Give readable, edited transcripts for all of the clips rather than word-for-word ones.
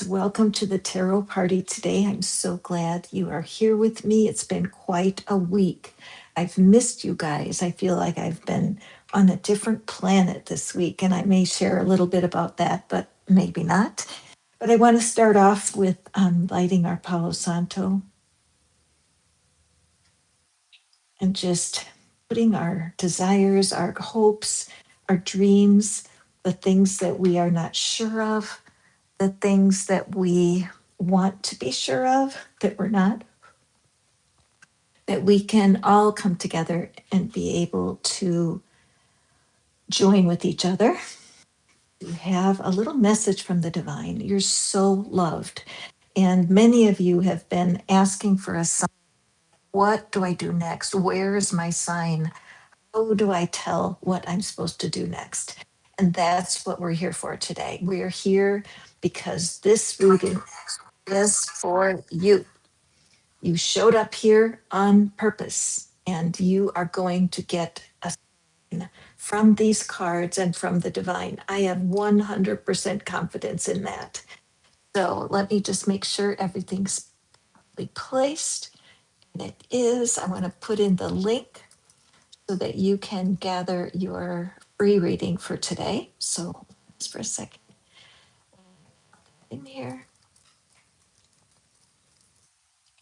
welcome to the tarot party today. I'm so glad you are here with me. It's been quite a week. I've missed you guys. I feel like I've been on a different planet this week, and I may share a little bit about that, but maybe not. But I want to start off with lighting our Palo Santo and just putting our desires, our hopes, our dreams, the things that we are not sure of, the things that we want to be sure of that we're not, that we can all come together and be able to join with each other. You have a little message from the divine. You're so loved. And many of you have been asking for a sign. What do I do next? Where is my sign? How do I tell what I'm supposed to do next? And that's what we're here for today. We're here because this reading is for you. You showed up here on purpose, and you are going to get a sign from these cards and from the divine. I have 100% confidence in that. So let me just make sure everything's placed. And it is. I want to put in the link so that you can gather your free reading for today. So just for a second in here.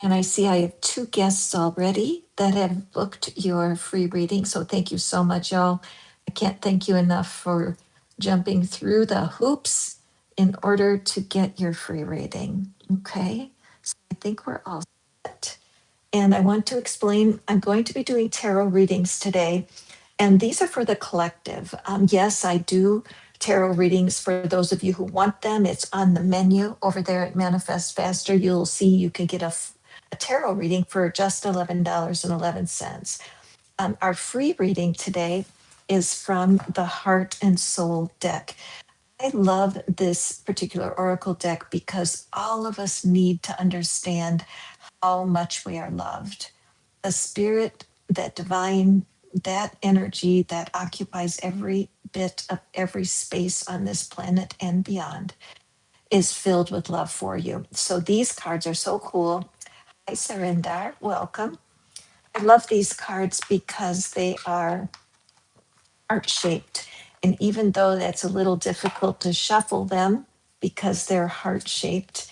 And I see I have 2 guests already that have booked your free reading. So thank you so much, y'all. I can't thank you enough for jumping through the hoops in order to get your free reading. Okay. So I think we're all set. And I want to explain, I'm going to be doing tarot readings today. And these are for the collective. Yes, I do tarot readings for those of you who want them. It's on the menu over there at Manifest Faster. You'll see you can get a tarot reading for just $11.11. Our free reading today is from the Heart and Soul deck. I love this particular oracle deck because all of us need to understand how much we are loved. The spirit, that divine, that energy that occupies every bit of every space on this planet and beyond is filled with love for you. So these cards are so cool. Hi, Surinder. Welcome. I love these cards because they are heart shaped. And even though that's a little difficult to shuffle them because they're heart shaped,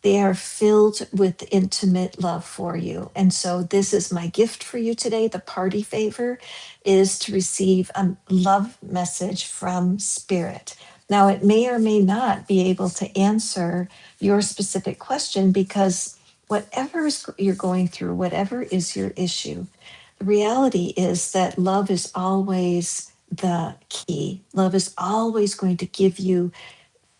they are filled with intimate love for you. And so, this is my gift for you today. The party favor is to receive a love message from Spirit. Now, it may or may not be able to answer your specific question because whatever you're going through, whatever is your issue, the reality is that love is always the key. Love is always going to give you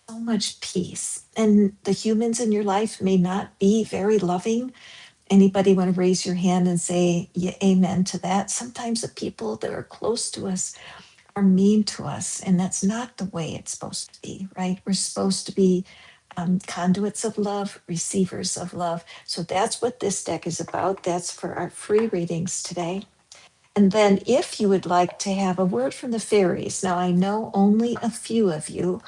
so much peace. And the humans in your life may not be very loving. Anybody want to raise your hand and say yeah, amen to that? Sometimes the people that are close to us are mean to us, and that's not the way it's supposed to be, right? We're supposed to be conduits of love, receivers of love. So that's what this deck is about. That's for our free readings today. And then, if you would like to have a word from the fairies, now I know only a few of you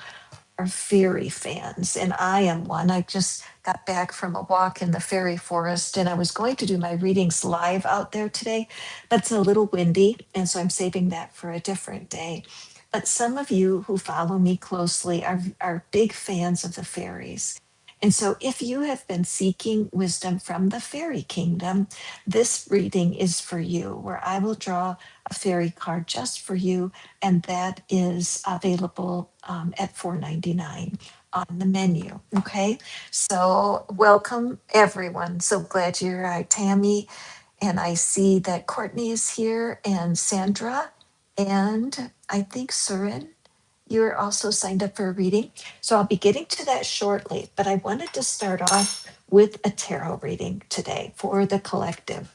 are fairy fans, and I am one. I just got back from a walk in the fairy forest, and I was going to do my readings live out there today, but it's a little windy, and so I'm saving that for a different day. But some of you who follow me closely are big fans of the fairies. And so, if you have been seeking wisdom from the fairy kingdom, this reading is for you, where I will draw a fairy card just for you, and that is available at $4.99 on the menu. Okay, so welcome everyone. So glad you're Tammy, and I see that Courtney is here, and Sandra, and I think Surin. You're also signed up for a reading. So I'll be getting to that shortly, but I wanted to start off with a tarot reading today for the collective.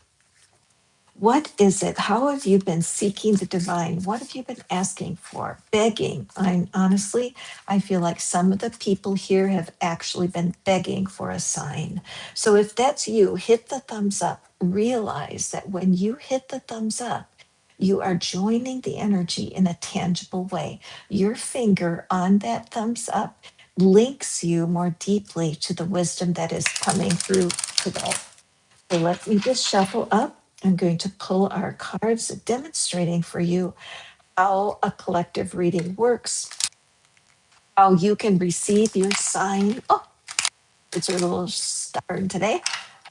What is it? How have you been seeking the divine? What have you been asking for? Begging. I feel like some of the people here have actually been begging for a sign. So if that's you, hit the thumbs up. Realize that when you hit the thumbs up, you are joining the energy in a tangible way. Your finger on that thumbs up links you more deeply to the wisdom that is coming through today. So let me just shuffle up. I'm going to pull our cards demonstrating for you how a collective reading works, how you can receive your sign. Oh, it's a little stubborn today.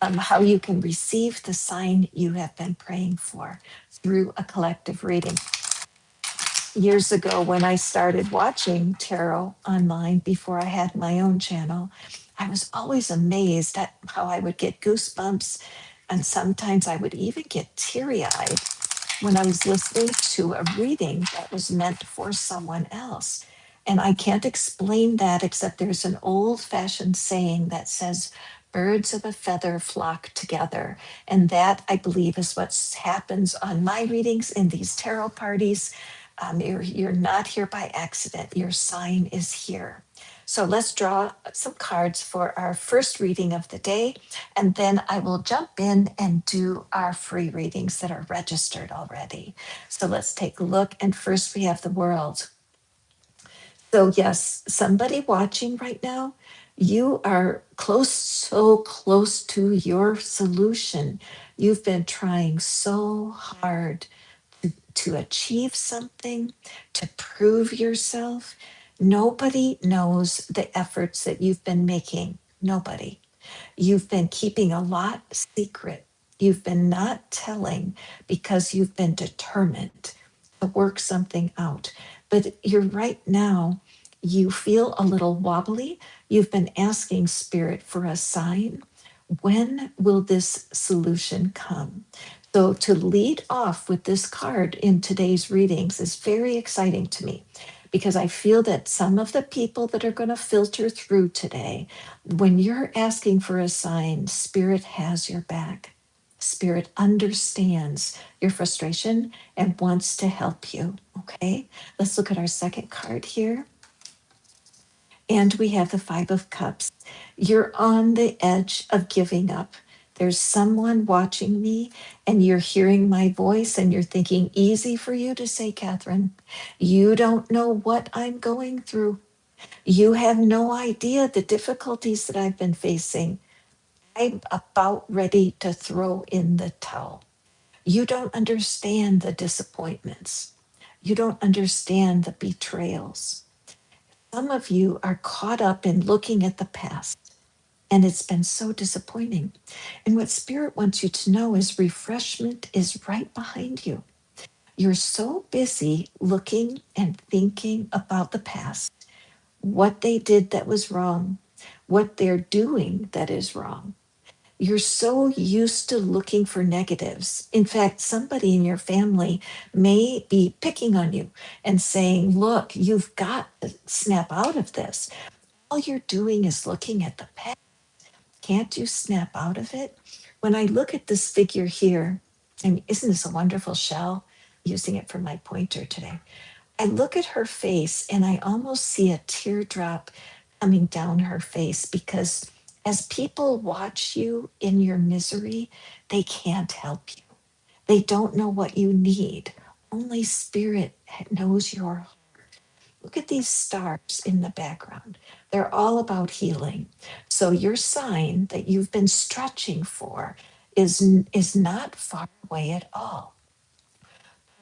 How you can receive the sign you have been praying for through a collective reading. Years ago, when I started watching tarot online before I had my own channel, I was always amazed at how I would get goosebumps, and sometimes I would even get teary eyed when I was listening to a reading that was meant for someone else. And I can't explain that except there's an old fashioned saying that says, birds of a feather flock together. And that, I believe, is what happens on my readings in these tarot parties. You're not here by accident, your sign is here. So let's draw some cards for our first reading of the day. And then I will jump in and do our free readings that are registered already. So let's take a look. And first, we have the world. So, yes, somebody watching right now, you are close, so close to your solution. You've been trying so hard to achieve something, to prove yourself. Nobody knows the efforts that you've been making. Nobody. You've been keeping a lot secret. You've been not telling because you've been determined to work something out. But you're right now, you feel a little wobbly. You've been asking Spirit for a sign. When will this solution come? So, to lead off with this card in today's readings is very exciting to me because I feel that some of the people that are going to filter through today, when you're asking for a sign, Spirit has your back. Spirit understands your frustration and wants to help you. Okay, let's look at our second card here. And we have the Five of Cups. You're on the edge of giving up. There's someone watching me, and you're hearing my voice, and you're thinking, easy for you to say, Catherine. You don't know what I'm going through. You have no idea the difficulties that I've been facing. I'm about ready to throw in the towel. You don't understand the disappointments. You don't understand the betrayals. Some of you are caught up in looking at the past, and it's been so disappointing. And what Spirit wants you to know is refreshment is right behind you. You're so busy looking and thinking about the past, what they did that was wrong, what they're doing that is wrong. You're so used to looking for negatives. In fact, somebody in your family may be picking on you and saying, look, you've got to snap out of this. All you're doing is looking at the past. Can't you snap out of it? When I look at this figure here, and isn't this a wonderful shell? Using it for my pointer today. I look at her face and I almost see a teardrop coming down her face because as people watch you in your misery, they can't help you. They don't know what you need. Only Spirit knows your heart. Look at these stars in the background. They're all about healing. So your sign that you've been stretching for is not far away at all.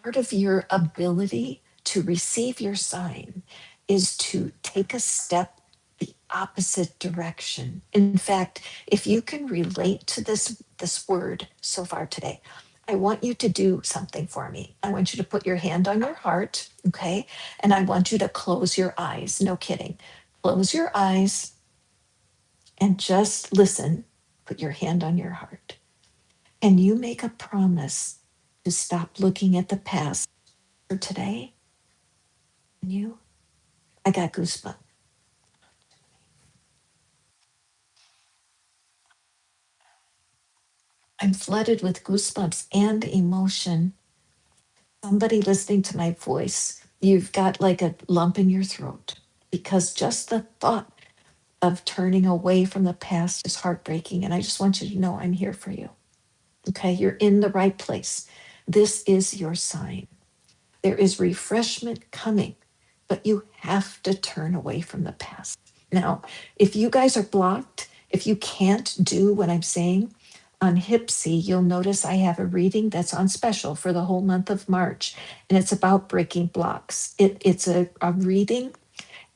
Part of your ability to receive your sign is to take a step the opposite direction. In fact, if you can relate to this word so far today, I want you to do something for me. I want you to put your hand on your heart, okay? And I want you to close your eyes. No kidding. Close your eyes and just listen. Put your hand on your heart. And you make a promise to stop looking at the past for today. And you, I got goosebumps. I'm flooded with goosebumps and emotion. Somebody listening to my voice, you've got like a lump in your throat because just the thought of turning away from the past is heartbreaking. And I just want you to know I'm here for you. Okay, you're in the right place. This is your sign. There is refreshment coming, but you have to turn away from the past. Now, if you guys are blocked, if you can't do what I'm saying, on Hipsy, you'll notice I have a reading that's on special for the whole month of March, and it's about breaking blocks. It's a reading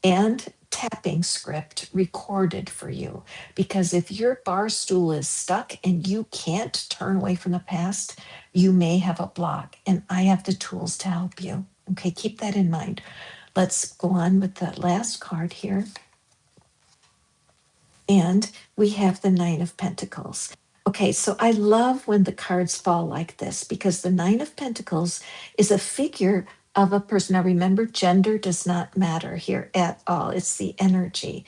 and tapping script recorded for you. Because if your bar stool is stuck and you can't turn away from the past, you may have a block, and I have the tools to help you. Okay, keep that in mind. Let's go on with the last card here. And we have the Nine of Pentacles. Okay, so I love when the cards fall like this because the Nine of Pentacles is a figure of a person. Now, remember, gender does not matter here at all, it's the energy.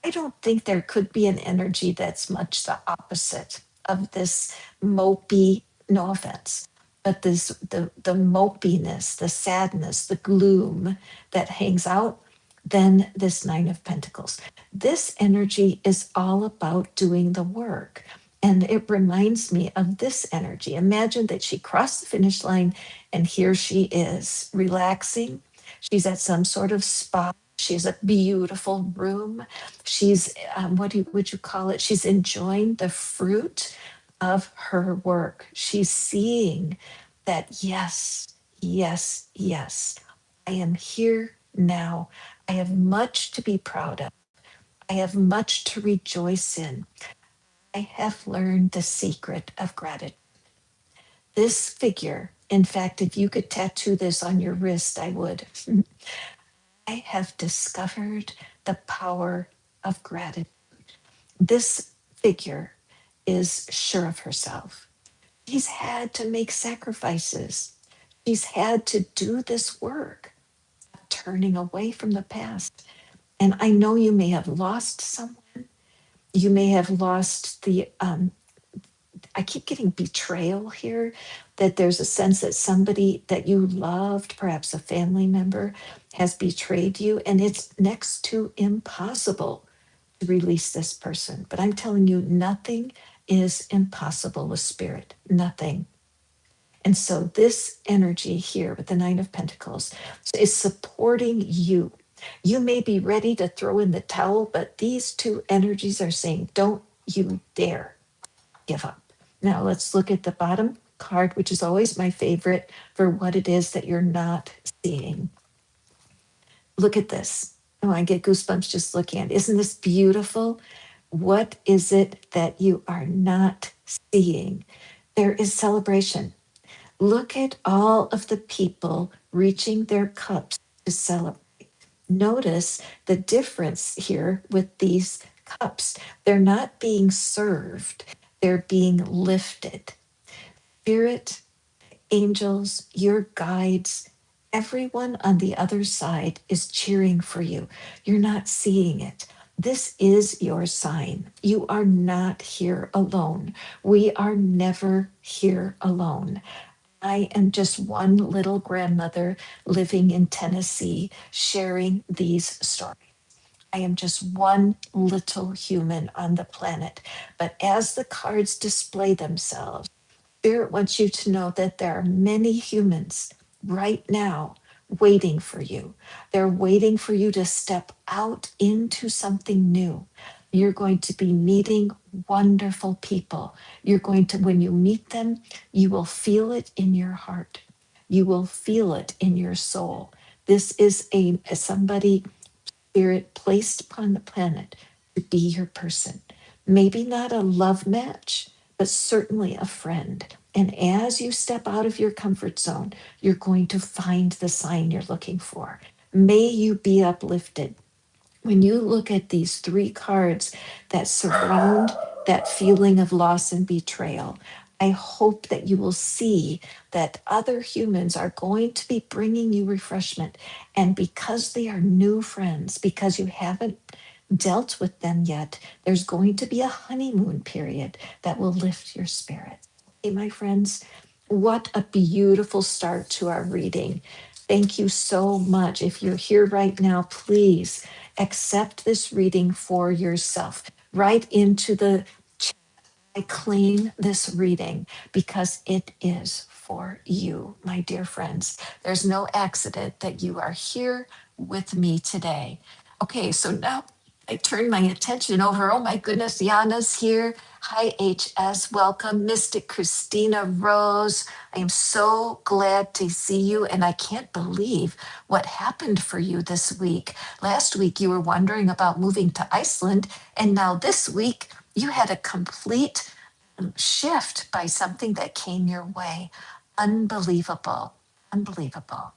I don't think there could be an energy that's much the opposite of this mopey, no offense, but this the mopiness, the sadness, the gloom that hangs out than this Nine of Pentacles. This energy is all about doing the work. And it reminds me of this energy. Imagine that she crossed the finish line and here she is relaxing. She's at some sort of spa. She's a beautiful room. She's, would you call it? She's enjoying the fruit of her work. She's seeing that, yes, yes, yes, I am here now. I have much to be proud of. I have much to rejoice in. I have learned the secret of gratitude. This figure, in fact, if you could tattoo this on your wrist, I would. I have discovered the power of gratitude. This figure is sure of herself. She's had to make sacrifices. She's had to do this work, turning away from the past. And I know you may have lost someone. You may have lost I keep getting betrayal here, that there's a sense that somebody that you loved, perhaps a family member, has betrayed you. And it's next to impossible to release this person. But I'm telling you, nothing is impossible with spirit, nothing. And so this energy here with the Nine of Pentacles is supporting you. You may be ready to throw in the towel, but these two energies are saying, don't you dare give up. Now let's look at the bottom card, which is always my favorite for what it is that you're not seeing. Look at this. Oh, I get goosebumps just looking at it. Isn't this beautiful? What is it that you are not seeing? There is celebration. Look at all of the people reaching their cups to celebrate. Notice the difference here with these cups. They're not being served, they're being lifted. Spirit, angels, your guides, everyone on the other side is cheering for you. You're not seeing it. This is your sign. You are not here alone. We are never here alone. I am just one little grandmother living in Tennessee sharing these stories. I am just one little human on the planet. But as the cards display themselves, Spirit wants you to know that there are many humans right now waiting for you. They're waiting for you to step out into something new. You're going to be meeting wonderful people. You're going to, when you meet them, you will feel it in your heart. You will feel it in your soul. This is a somebody Spirit placed upon the planet to be your person. Maybe not a love match, but certainly a friend. And as you step out of your comfort zone, you're going to find the sign you're looking for. May you be uplifted. When you look at these three cards that surround that feeling of loss and betrayal, I hope that you will see that other humans are going to be bringing you refreshment. And because they are new friends, because you haven't dealt with them yet, there's going to be a honeymoon period that will lift your spirit. Hey, my friends, what a beautiful start to our reading. Thank you so much. If you're here right now, please accept this reading for yourself. Right into the chat, I claim this reading because it is for you, my dear friends. There's no accident that you are here with me today. Okay, so now I turned my attention over. Oh my goodness, Yana's here. Hi, HS. Welcome. Mystic Christina Rose. I am so glad to see you. And I can't believe what happened for you this week. Last week, you were wondering about moving to Iceland. And now this week, you had a complete shift by something that came your way. Unbelievable. Unbelievable.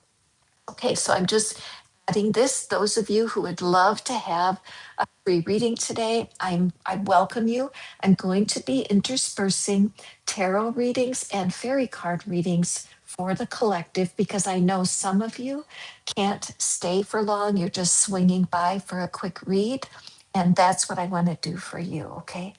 Okay, so I'm just adding this. Those of you who would love to have a free reading today, I welcome you. I'm going to be interspersing tarot readings and fairy card readings for the collective because I know some of you can't stay for long. You're just swinging by for a quick read. And that's what I want to do for you. Okay.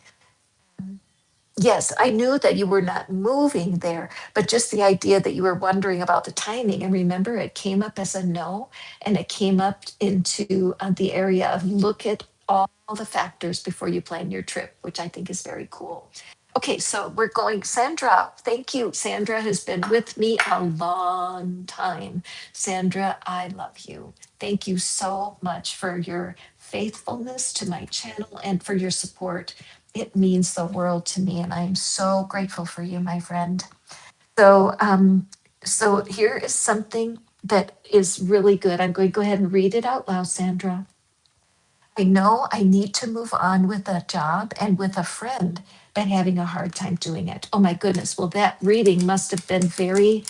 Yes, I knew that you were not moving there, but just the idea that you were wondering about the timing. And remember, it came up as a no, and it came up into the area of look at all the factors before you plan your trip, which I think is very cool. Okay, so we're going, Sandra. Thank you. Sandra has been with me a long time. Sandra, I love you. Thank you so much for your faithfulness to my channel and for your support. It means the world to me, and I'm so grateful for you, my friend. So here is something that is really good. I'm going to go ahead and read it out loud, Sandra. I know I need to move on with a job and with a friend, but having a hard time doing it. Oh my goodness. Well, that reading must have been very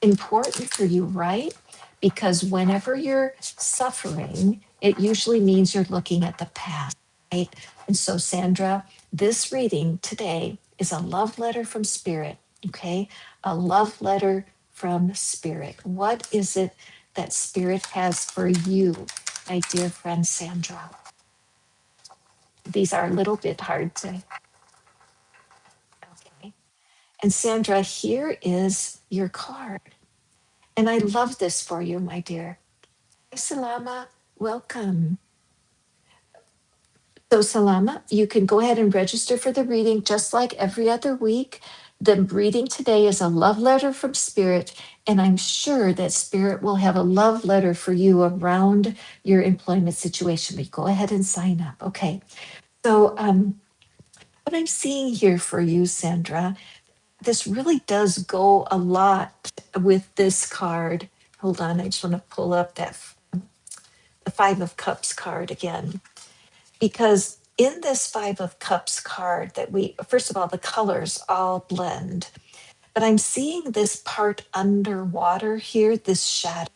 important for you, right? Because whenever you're suffering, it usually means you're looking at the past, right? And so, Sandra, this reading today is a love letter from Spirit, okay? A love letter from Spirit. What is it that Spirit has for you, my dear friend Sandra? These are a little bit hard to, okay. And Sandra, here is your card. And I love this for you, my dear. Hi, Salama, welcome. So, Salama, you can go ahead and register for the reading just like every other week. The reading today is a love letter from Spirit, and I'm sure that Spirit will have a love letter for you around your employment situation. But go ahead and sign up. Okay. So, what I'm seeing here for you, Sandra, this really does go a lot with this card. Hold on, I just want to pull up the Five of Cups card again. Because in this Five of Cups card that first of all, the colors all blend, but I'm seeing this part underwater here, this shadow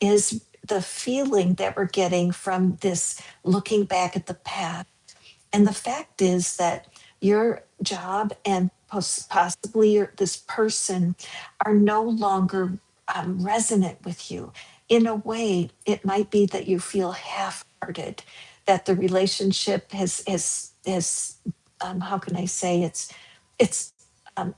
is the feeling that we're getting from this looking back at the past. And the fact is that your job and possibly this person are no longer resonant with you. In a way, it might be that you feel half-hearted, that the relationship has how can I say it's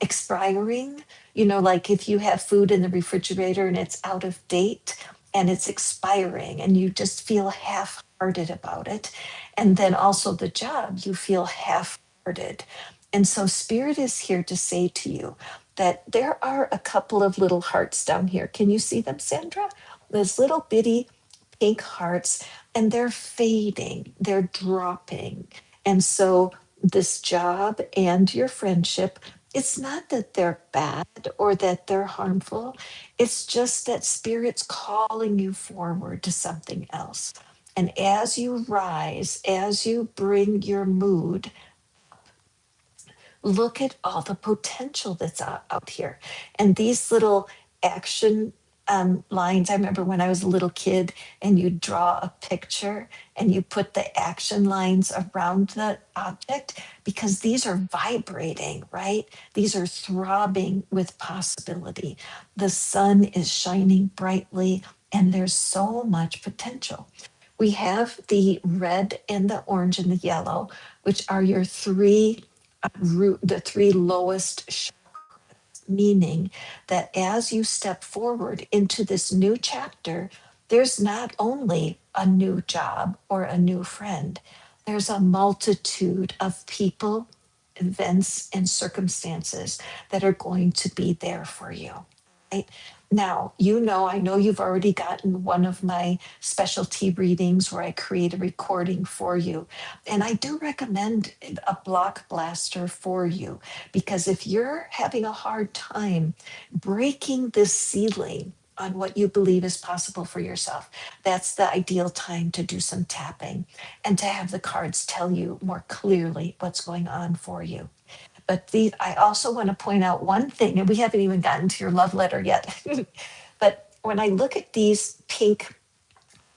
expiring. You know, like if you have food in the refrigerator and it's out of date and it's expiring, and you just feel half-hearted about it, and then also the job, you feel half hearted. And so, Spirit is here to say to you that there are a couple of little hearts down here. Can you see them, Sandra? Those little bitty pink hearts, and they're fading, they're dropping. And so, this job and your friendship, it's not that they're bad or that they're harmful. It's just that Spirit's calling you forward to something else. And as you rise, as you bring your mood, look at all the potential that's out here. And these little action lines, I remember when I was a little kid and you draw a picture and you put the action lines around the object because these are vibrating, right? These are throbbing with possibility. The sun is shining brightly and there's so much potential. We have the red and the orange and the yellow, which are your three the three lowest meaning that as you step forward into this new chapter, there's not only a new job or a new friend, there's a multitude of people, events, and circumstances that are going to be there for you. Right? Now, I know you've already gotten one of my specialty readings where I create a recording for you. And I do recommend a block blaster for you because if you're having a hard time breaking this ceiling on what you believe is possible for yourself, that's the ideal time to do some tapping and to have the cards tell you more clearly what's going on for you. But I also want to point out one thing, and we haven't even gotten to your love letter yet. But when I look at these pink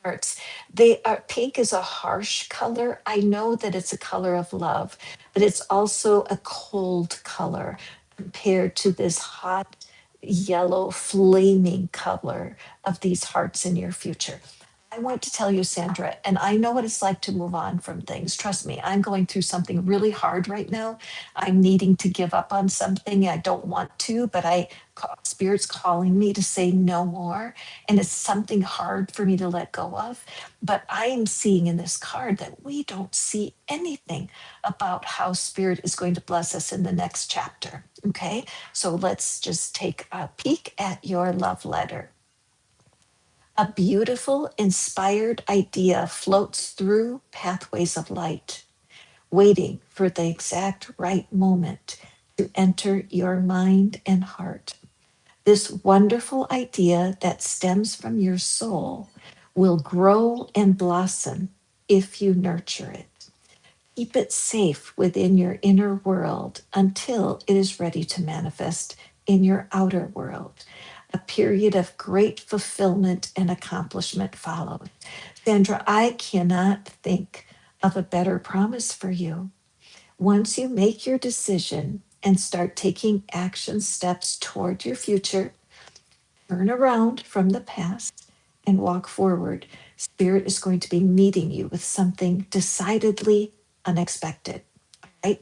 hearts, they are pink is a harsh color. I know that it's a color of love, but it's also a cold color compared to this hot yellow flaming color of these hearts in your future. I want to tell you, Sandra, and I know what it's like to move on from things. Trust me, I'm going through something really hard right now. I'm needing to give up on something. I don't want to, but Spirit's calling me to say no more. And it's something hard for me to let go of. But I am seeing in this card that we don't see anything about how Spirit is going to bless us in the next chapter. Okay. So let's just take a peek at your love letter. A beautiful, inspired idea floats through pathways of light, waiting for the exact right moment to enter your mind and heart. This wonderful idea that stems from your soul will grow and blossom if you nurture it. Keep it safe within your inner world until it is ready to manifest in your outer world. A period of great fulfillment and accomplishment follows. Sandra, I cannot think of a better promise for you. Once you make your decision and start taking action steps toward your future, turn around from the past and walk forward. Spirit is going to be meeting you with something decidedly unexpected, right?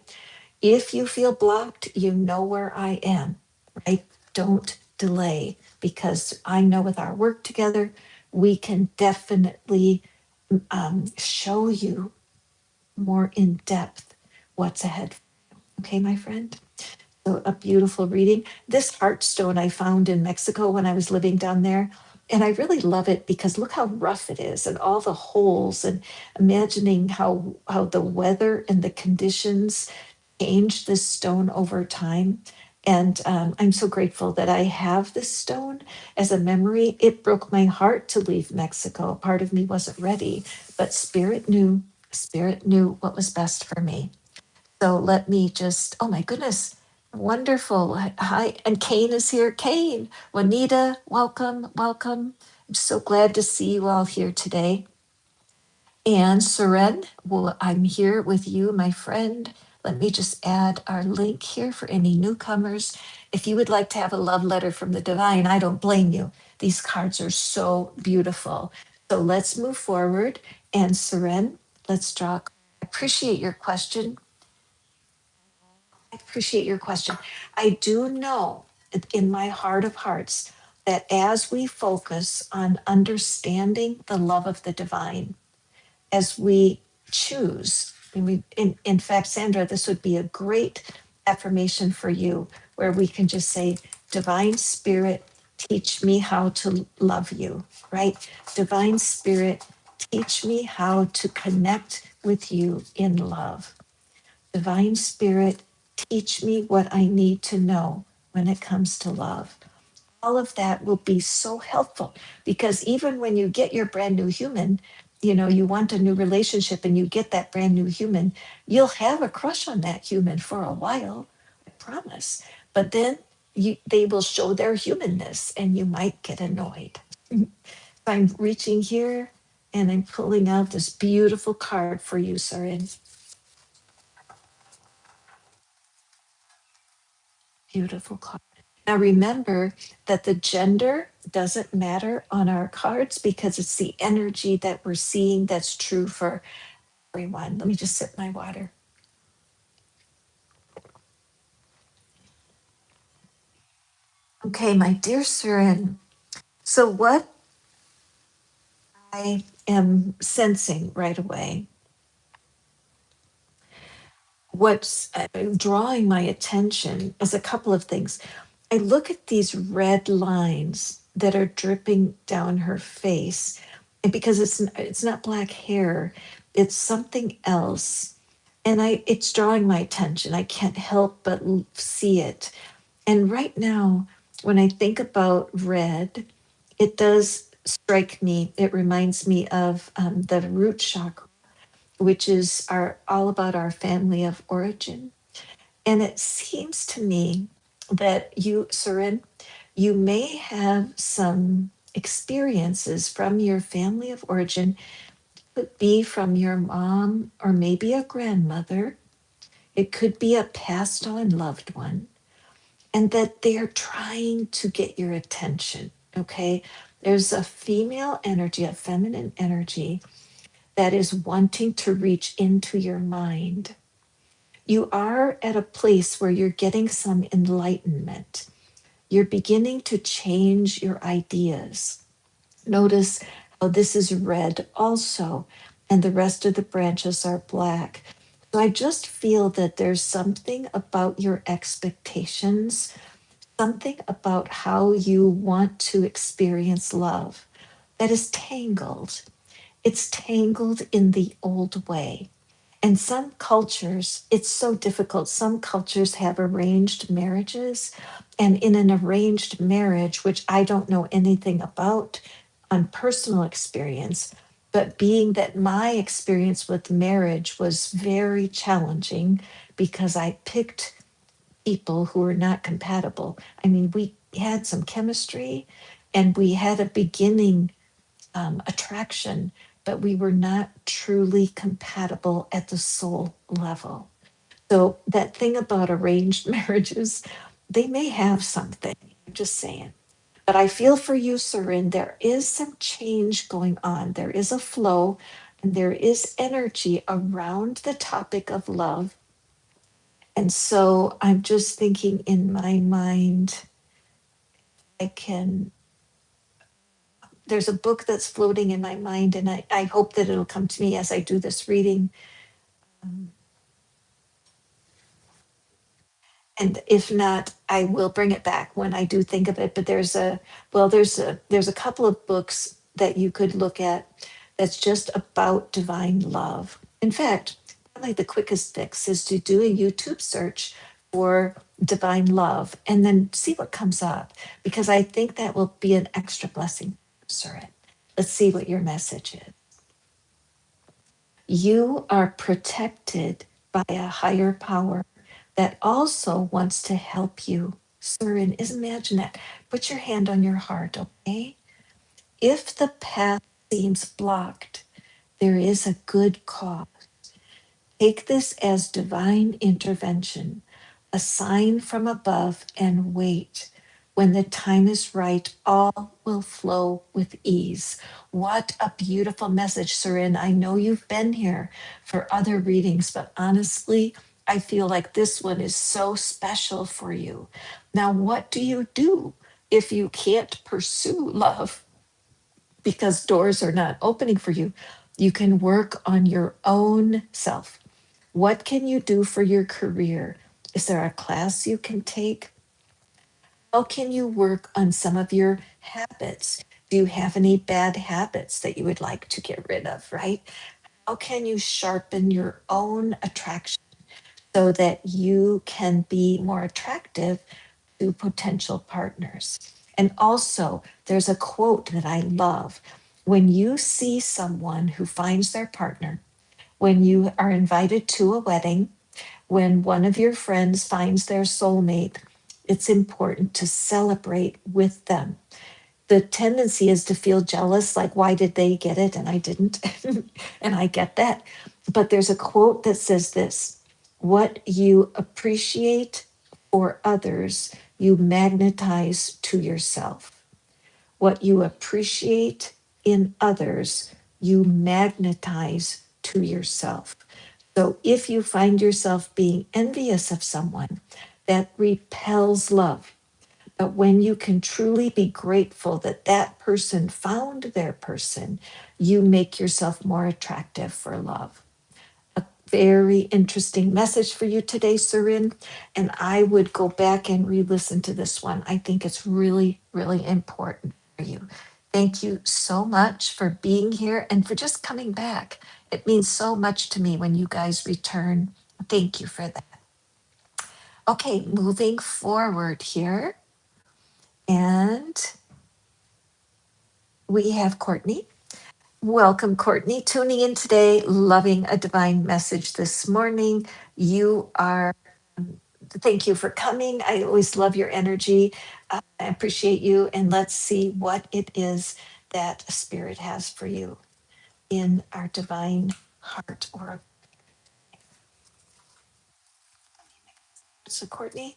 If you feel blocked, you know where I am, right? Don't delay because I know with our work together, we can definitely show you more in depth what's ahead. Okay, my friend? So a beautiful reading. This heartstone I found in Mexico when I was living down there. And I really love it because look how rough it is and all the holes and imagining how the weather and the conditions change this stone over time. And I'm so grateful that I have this stone as a memory. It broke my heart to leave Mexico. Part of me wasn't ready, but Spirit knew what was best for me. So let me just, oh my goodness, wonderful. Hi, and Kane is here. Kane, Juanita, welcome, welcome. I'm so glad to see you all here today. And Seren, well, I'm here with you, my friend. Let me just add our link here for any newcomers. If you would like to have a love letter from the divine, I don't blame you. These cards are so beautiful. So let's move forward. And Seren, let's draw. I appreciate your question. I appreciate your question. I do know in my heart of hearts that as we focus on understanding the love of the divine, as we choose, and in fact, Sandra, this would be a great affirmation for you where we can just say, Divine Spirit, teach me how to love you, right? Divine Spirit, teach me how to connect with you in love. Divine Spirit, teach me what I need to know when it comes to love. All of that will be so helpful because even when you get your brand new human, you want a new relationship and you get that brand new human, you'll have a crush on that human for a while, I promise. But then they will show their humanness and you might get annoyed. I'm reaching here and I'm pulling out this beautiful card for you, Soren. Beautiful card. Now remember that the gender doesn't matter on our cards because it's the energy that we're seeing that's true for everyone. Let me just sip my water. Okay, my dear Surin. So what I am sensing right away, what's drawing my attention is a couple of things. I look at these red lines that are dripping down her face. And because it's not black hair, it's something else. And it's drawing my attention. I can't help but see it. And right now, when I think about red, it does strike me. It reminds me of the root chakra, which is our all about our family of origin. And it seems to me that you, Surin, you may have some experiences from your family of origin, could be from your mom or maybe a grandmother. It could be a passed on loved one, and that they're trying to get your attention. Okay. There's a female energy, a feminine energy that is wanting to reach into your mind. You are at a place where you're getting some enlightenment. You're beginning to change your ideas. Notice how this is red also, and the rest of the branches are black. So I just feel that there's something about your expectations, something about how you want to experience love that is tangled. It's tangled in the old way. And some cultures, it's so difficult. Some cultures have arranged marriages. And in an arranged marriage, which I don't know anything about on personal experience, but being that my experience with marriage was very challenging because I picked people who were not compatible. I mean, we had some chemistry and we had a beginning attraction, but we were not truly compatible at the soul level. So, that thing about arranged marriages, they may have something. I'm just saying. But I feel for you, Surin, there is some change going on. There is a flow and there is energy around the topic of love. And so I'm just thinking in my mind, I can there's a book that's floating in my mind, and I hope that it'll come to me as I do this reading. Um, and if not, I will bring it back when I do think of it. But there's a couple of books that you could look at that's just about divine love. In fact, probably the quickest fix is to do a YouTube search for divine love and then see what comes up, because I think that will be an extra blessing, Surit. Let's see what your message is. You are protected by a higher power that also wants to help you. Surin, is imagine that. Put your hand on your heart, okay? If the path seems blocked, there is a good cause. Take this as divine intervention, a sign from above, and wait. When the time is right, all will flow with ease. What a beautiful message, Surin. I know you've been here for other readings, but honestly, I feel like this one is so special for you. Now, what do you do if you can't pursue love because doors are not opening for you? You can work on your own self. What can you do for your career? Is there a class you can take? How can you work on some of your habits? Do you have any bad habits that you would like to get rid of, right? How can you sharpen your own attraction so that you can be more attractive to potential partners? And also, there's a quote that I love. When you see someone who finds their partner, when you are invited to a wedding, when one of your friends finds their soulmate, it's important to celebrate with them. The tendency is to feel jealous, like, why did they get it and I didn't? And I get that. But there's a quote that says this: what you appreciate for others, you magnetize to yourself. What you appreciate in others, you magnetize to yourself. So if you find yourself being envious of someone, that repels love. But when you can truly be grateful that that person found their person, you make yourself more attractive for love. A very interesting message for you today, Surin. And I would go back and re listen to this one. I think it's really, really important. you. Thank you so much for being here and for just coming back. It means so much to me when you guys return. Thank you for that. Okay, moving forward here. And we have Courtney. Welcome, Courtney. Tuning in today, loving a divine message this morning. You are, thank you for coming. I always love your energy. I appreciate you. And let's see what it is that Spirit has for you in our divine heart. Or so, Courtney,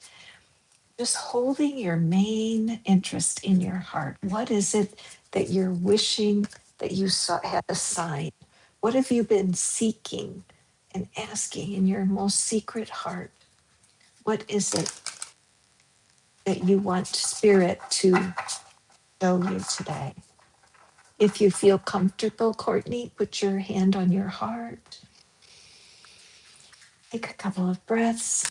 just holding your main interest in your heart. What is it that you're wishing that you saw had a sign? What have you been seeking and asking in your most secret heart? What is it that you want Spirit to show you today? If you feel comfortable, Courtney, put your hand on your heart. Take a couple of breaths.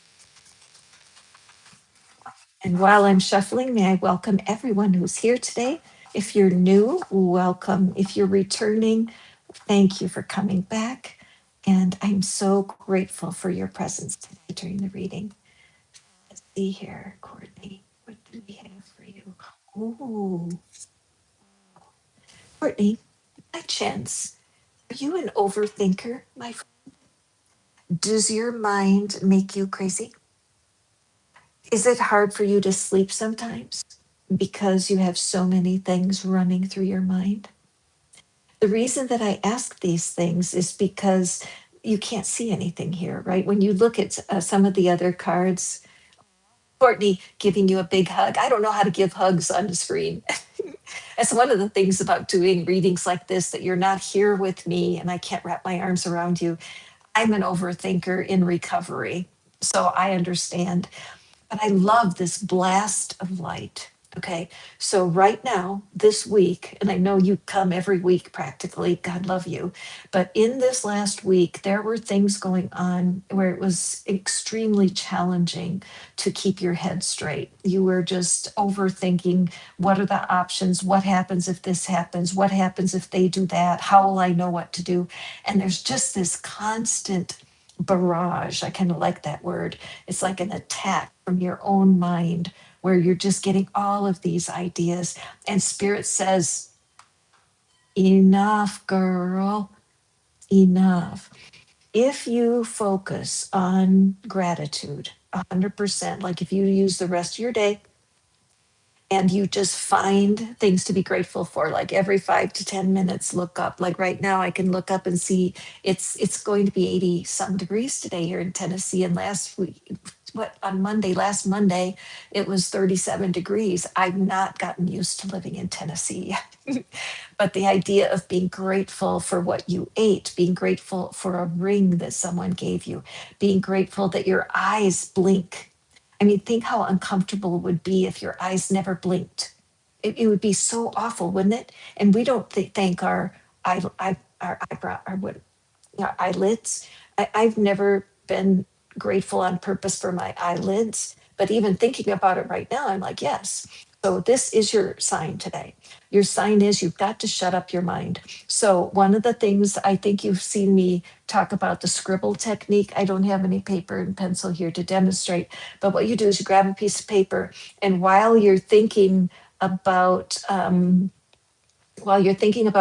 And while I'm shuffling, may I welcome everyone who's here today. If you're new, welcome. If you're returning, thank you for coming back. And I'm so grateful for your presence today during the reading. Let's see here, Courtney. What do we have for you? Ooh, Courtney, by chance, are you an overthinker, my friend? Does your mind make you crazy? Is it hard for you to sleep sometimes because you have so many things running through your mind? The reason that I ask these things is because you can't see anything here, right? When you look at some of the other cards, Courtney giving you a big hug. I don't know how to give hugs on the screen. That's one of the things about doing readings like this, that you're not here with me and I can't wrap my arms around you. I'm an overthinker in recovery, so I understand. But I love this blast of light. Okay. So, right now, this week, and I know you come every week practically, God love you. But in this last week, there were things going on where it was extremely challenging to keep your head straight. You were just overthinking, what are the options? What happens if this happens? What happens if they do that? How will I know what to do? And there's just this constant barrage. I kind of like that word. It's like an attack from your own mind where you're just getting all of these ideas. And Spirit says, enough, girl, enough. If you focus on gratitude 100%, like if you use the rest of your day and you just find things to be grateful for, like every 5 to 10 minutes, look up. Like right now, I can look up and see it's going to be 80 some degrees today here in Tennessee. And last week, last Monday, it was 37 degrees. I've not gotten used to living in Tennessee. But the idea of being grateful for what you ate, being grateful for a ring that someone gave you, being grateful that your eyes blink. I mean, think how uncomfortable it would be if your eyes never blinked. It would be so awful, wouldn't it? And we don't thank our eyebrow, our what, yeah, eyelids. I've never been grateful on purpose for my eyelids, but even thinking about it right now, I'm like, yes. So this is your sign today. Your sign is you've got to shut up your mind. So one of the things, I think you've seen me talk about the scribble technique. I don't have any paper and pencil here to demonstrate, but what you do is you grab a piece of paper, and while you're thinking about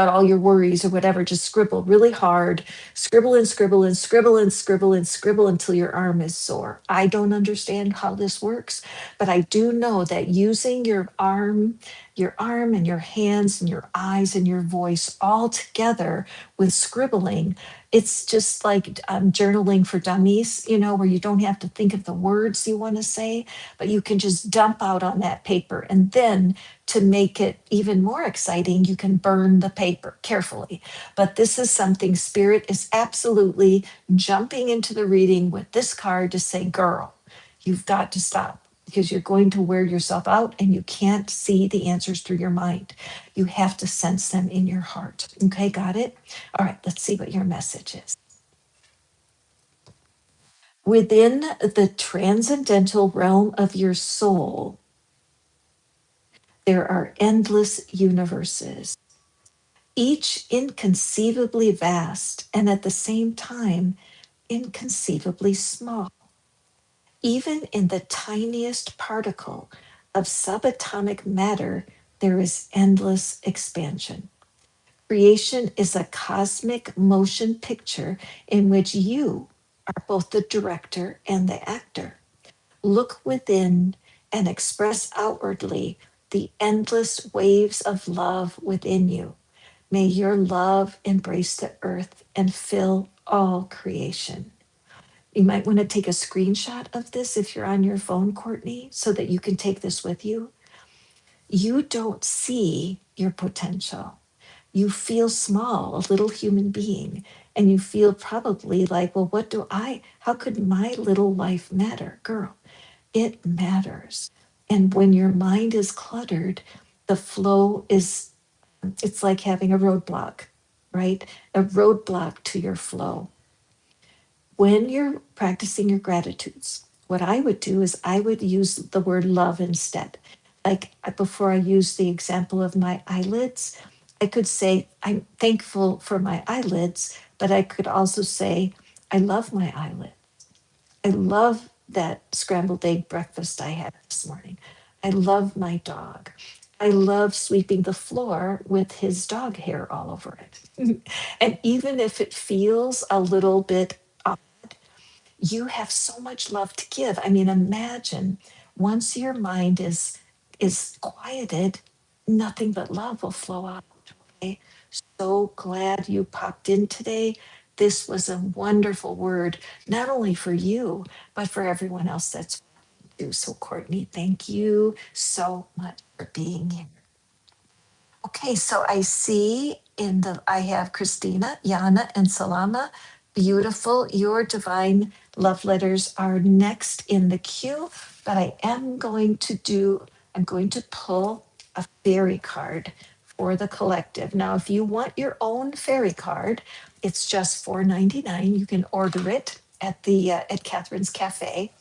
all your worries or whatever, just scribble really hard. Scribble and scribble and scribble and scribble and scribble until your arm is sore. I don't understand how this works, but I do know that using your arm and your hands and your eyes and your voice all together with scribbling, it's just like journaling for dummies, where you don't have to think of the words you want to say, but you can just dump out on that paper. And then to make it even more exciting, you can burn the paper carefully. But this is something Spirit is absolutely jumping into the reading with this card to say, girl, you've got to stop because you're going to wear yourself out and you can't see the answers through your mind. You have to sense them in your heart. Okay, got it? All right, let's see what your message is. Within the transcendental realm of your soul, There are endless universes, each inconceivably vast and at the same time inconceivably small. Even in the tiniest particle of subatomic matter, there is endless expansion. Creation is a cosmic motion picture in which you are both the director and the actor. Look within and express outwardly the endless waves of love within you. May your love embrace the earth and fill all creation. You might want to take a screenshot of this if you're on your phone, Courtney, so that you can take this with you. You don't see your potential. You feel small, a little human being, and you feel probably like, well, how could my little life matter? Girl, it matters. And when your mind is cluttered, the flow is, it's like having a roadblock, right? A roadblock to your flow. When you're practicing your gratitudes, what I would do is I would use the word love instead. Like before I use the example of my eyelids, I could say, I'm thankful for my eyelids, but I could also say, I love my eyelids. I love that scrambled egg breakfast I had this morning. I love my dog. I love sweeping the floor with his dog hair all over it. And even if it feels a little bit odd, you have so much love to give. I mean, imagine once your mind is quieted, nothing but love will flow out. Okay? So glad you popped in today. This was a wonderful word, not only for you, but for everyone else that's due. So, Courtney, thank you so much for being here. Okay, so I see I have Christina, Yana, and Salama. Beautiful. Your divine love letters are next in the queue, but I'm going to pull a fairy card for the collective. Now, if you want your own fairy card, it's just $4.99. You can order it at Catherine's Cafe.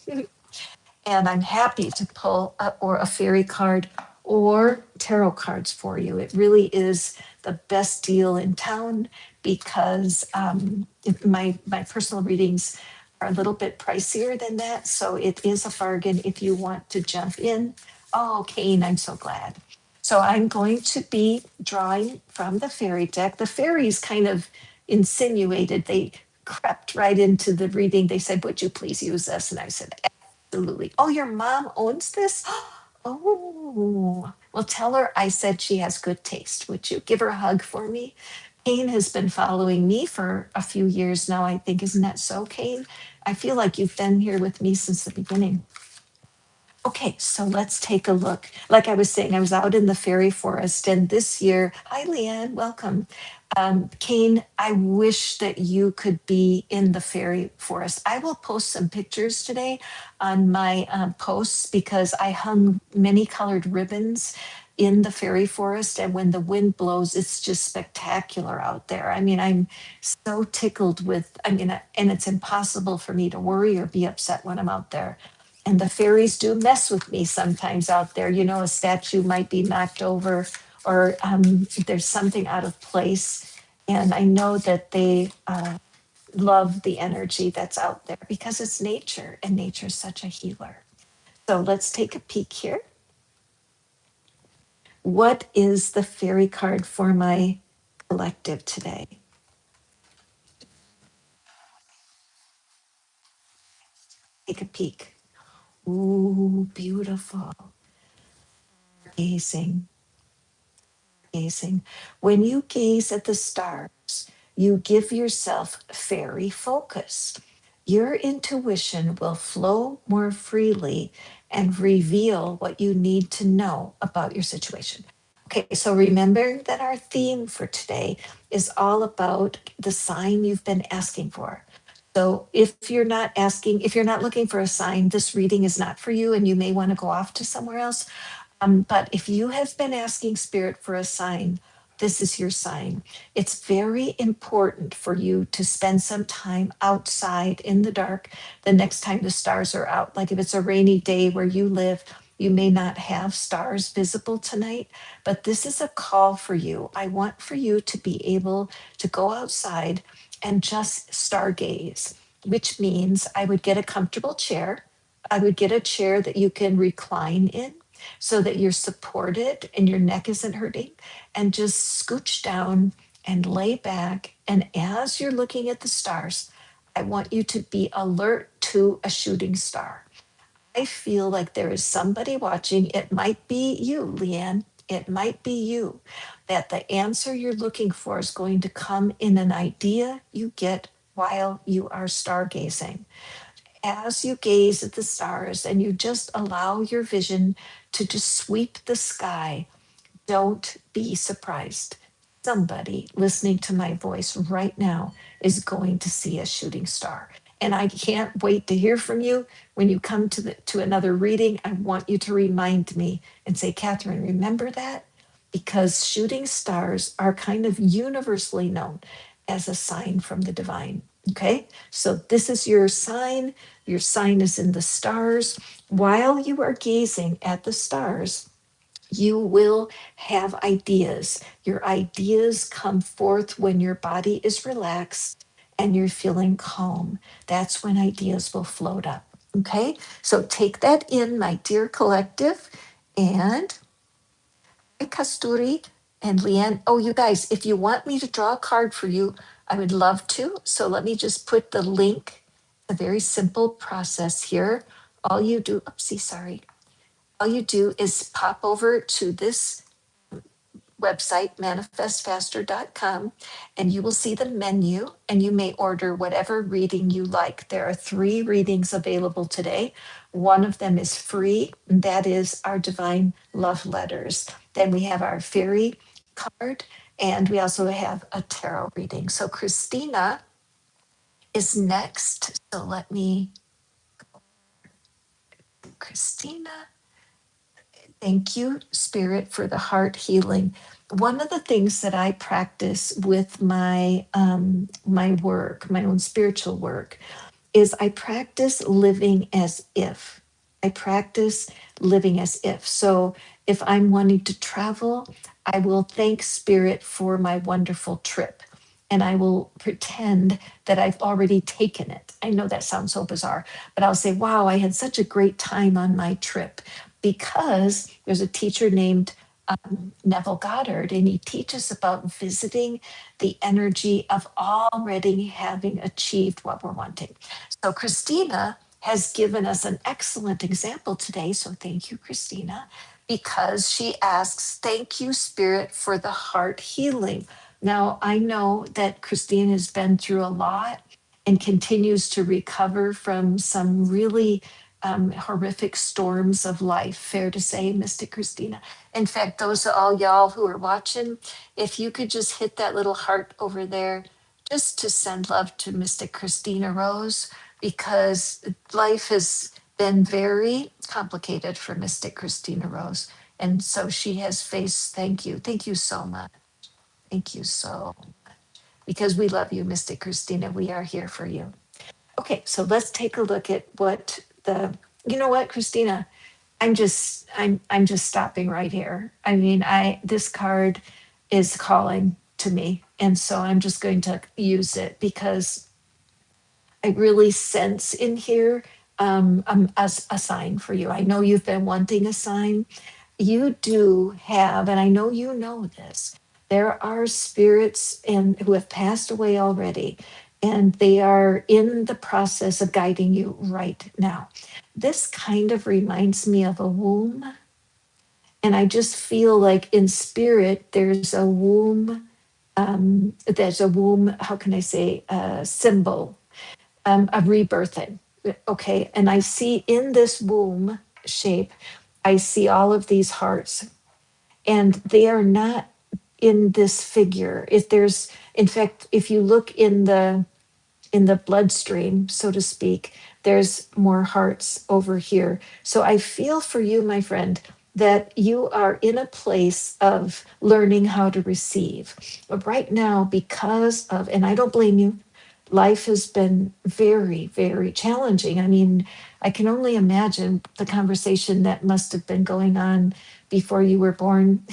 And I'm happy to pull or a fairy card or tarot cards for you. It really is the best deal in town because my personal readings are a little bit pricier than that, so it is a bargain if you want to jump in. Oh, Kane, I'm so glad. So I'm going to be drawing from the fairy deck. The fairies kind of insinuated, they crept right into the reading. They said, "Would you please use this?" And I said, absolutely. Oh, your mom owns this? Oh, well, tell her I said she has good taste. Would you give her a hug for me? Kane has been following me for a few years now, I think. Isn't that so, Kane? I feel like you've been here with me since the beginning. Okay, so let's take a look. Like I was saying, I was out in the fairy forest, and this year, hi, Leanne, welcome. Kane, I wish that you could be in the fairy forest. I will post some pictures today on my posts because I hung many colored ribbons in the fairy forest. And when the wind blows, it's just spectacular out there. I mean, I'm so tickled and it's impossible for me to worry or be upset when I'm out there. And the fairies do mess with me sometimes out there. You know, a statue might be knocked over or there's something out of place. And I know that they love the energy that's out there because it's nature and nature is such a healer. So let's take a peek here. What is the fairy card for my collective today? Take a peek. Ooh, beautiful. Gazing. Gazing. When you gaze at the stars, you give yourself fairy focus. Your intuition will flow more freely and reveal what you need to know about your situation. Okay, so remember that our theme for today is all about the sign you've been asking for. So if you're not looking for a sign, this reading is not for you and you may want to go off to somewhere else. But if you have been asking spirit for a sign, this is your sign. It's very important for you to spend some time outside in the dark the next time the stars are out. Like if it's a rainy day where you live, You may not have stars visible tonight, but this is a call for you. I want for you to be able to go outside and just stargaze, which means I would get a comfortable chair. I would get a chair that you can recline in so that you're supported and your neck isn't hurting, and just scooch down and lay back. And as you're looking at the stars, I want you to be alert to a shooting star. I feel like there is somebody watching. It might be you, Leanne. It might be you. That the answer you're looking for is going to come in an idea you get while you are stargazing. As you gaze at the stars and you just allow your vision to just sweep the sky, don't be surprised. Somebody listening to my voice right now is going to see a shooting star. And I can't wait to hear from you. When you come to another reading, I want you to remind me and say, Catherine, remember that? Because shooting stars are kind of universally known as a sign from the divine. Okay, so this is your sign. Your sign is in the stars. While you are gazing at the stars, you will have ideas. Your ideas come forth when your body is relaxed and you're feeling calm. That's when ideas will float up. Okay, so take that in, my dear collective. And Kasturi and Leanne. Oh, you guys, if you want me to draw a card for you, I would love to. So let me just put the link, a very simple process here. All you do, oopsie, sorry. All you do is pop over to this website, manifestfaster.com, and you will see the menu and you may order whatever reading you like. There are 3 readings available today. One of them is free, and that is our divine love letters. Then we have our fairy card, and we also have a tarot reading. So Christina is next. So let me, Christina. Thank you, Spirit, for the heart healing. One of the things that I practice with my work, my own spiritual work, is I practice living as if. I practice living as if. So if I'm wanting to travel, I will thank Spirit for my wonderful trip. And I will pretend that I've already taken it. I know that sounds so bizarre, but I'll say, wow, I had such a great time on my trip, because there's a teacher named Neville Goddard, and he teaches about visiting the energy of already having achieved what we're wanting. So Christina has given us an excellent example today. So thank you, Christina, because she asks, thank you, Spirit, for the heart healing. Now, I know that Christine has been through a lot and continues to recover from some really horrific storms of life. Fair to say, Mystic Christina. In fact, those are all y'all who are watching, if you could just hit that little heart over there, just to send love to Mystic Christina Rose, because life has been very complicated for Mystic Christina Rose. And so she has faced, thank you. Thank you so much. Thank you so, because we love you, Mystic Christina. We are here for you. Okay, so let's take a look at what the, you know what, Christina, I'm just stopping right here. I mean, this card is calling to me. And so I'm just going to use it because I really sense in here a sign for you. I know you've been wanting a sign. You do have, and I know you know this, there are spirits and who have passed away already, and they are in the process of guiding you right now. This kind of reminds me of a womb. And I just feel like in spirit, there's a womb, how can I say, symbol of rebirthing. Okay. And I see in this womb shape, I see all of these hearts, and they are not in this figure. If there's, in fact, if you look in the bloodstream, so to speak, there's more hearts over here. So I feel for you, my friend, that you are in a place of learning how to receive. But right now, because of, and I don't blame you, life has been very, very challenging. I mean, I can only imagine the conversation that must have been going on before you were born,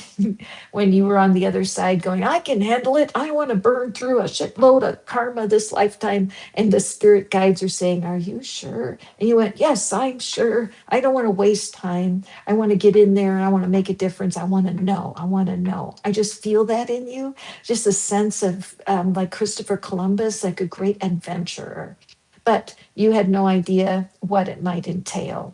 when you were on the other side going, I can handle it. I want to burn through a shitload of karma this lifetime. And the spirit guides are saying, are you sure? And you went, yes, I'm sure. I don't want to waste time. I want to get in there. I want to make a difference. I want to know. I want to know. I just feel that in you. Just a sense of like Christopher Columbus, like a great adventurer. But you had no idea what it might entail.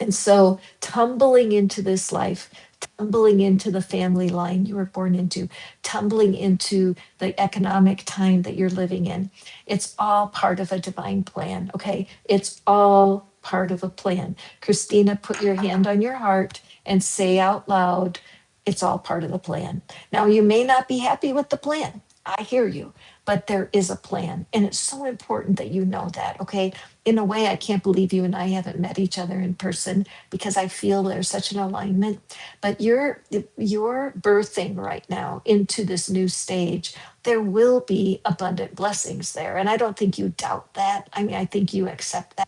And so, tumbling into this life, tumbling into the family line you were born into, tumbling into the economic time that you're living in, it's all part of a divine plan. Okay. It's all part of a plan. Christina, put your hand on your heart and say out loud, it's all part of the plan. Now, you may not be happy with the plan. I hear you, but there is a plan. And it's so important that you know that. Okay, in a way, I can't believe you and I haven't met each other in person because I feel there's such an alignment. But you're birthing right now into this new stage. There will be abundant blessings there. And I don't think you doubt that. I mean, I think you accept that.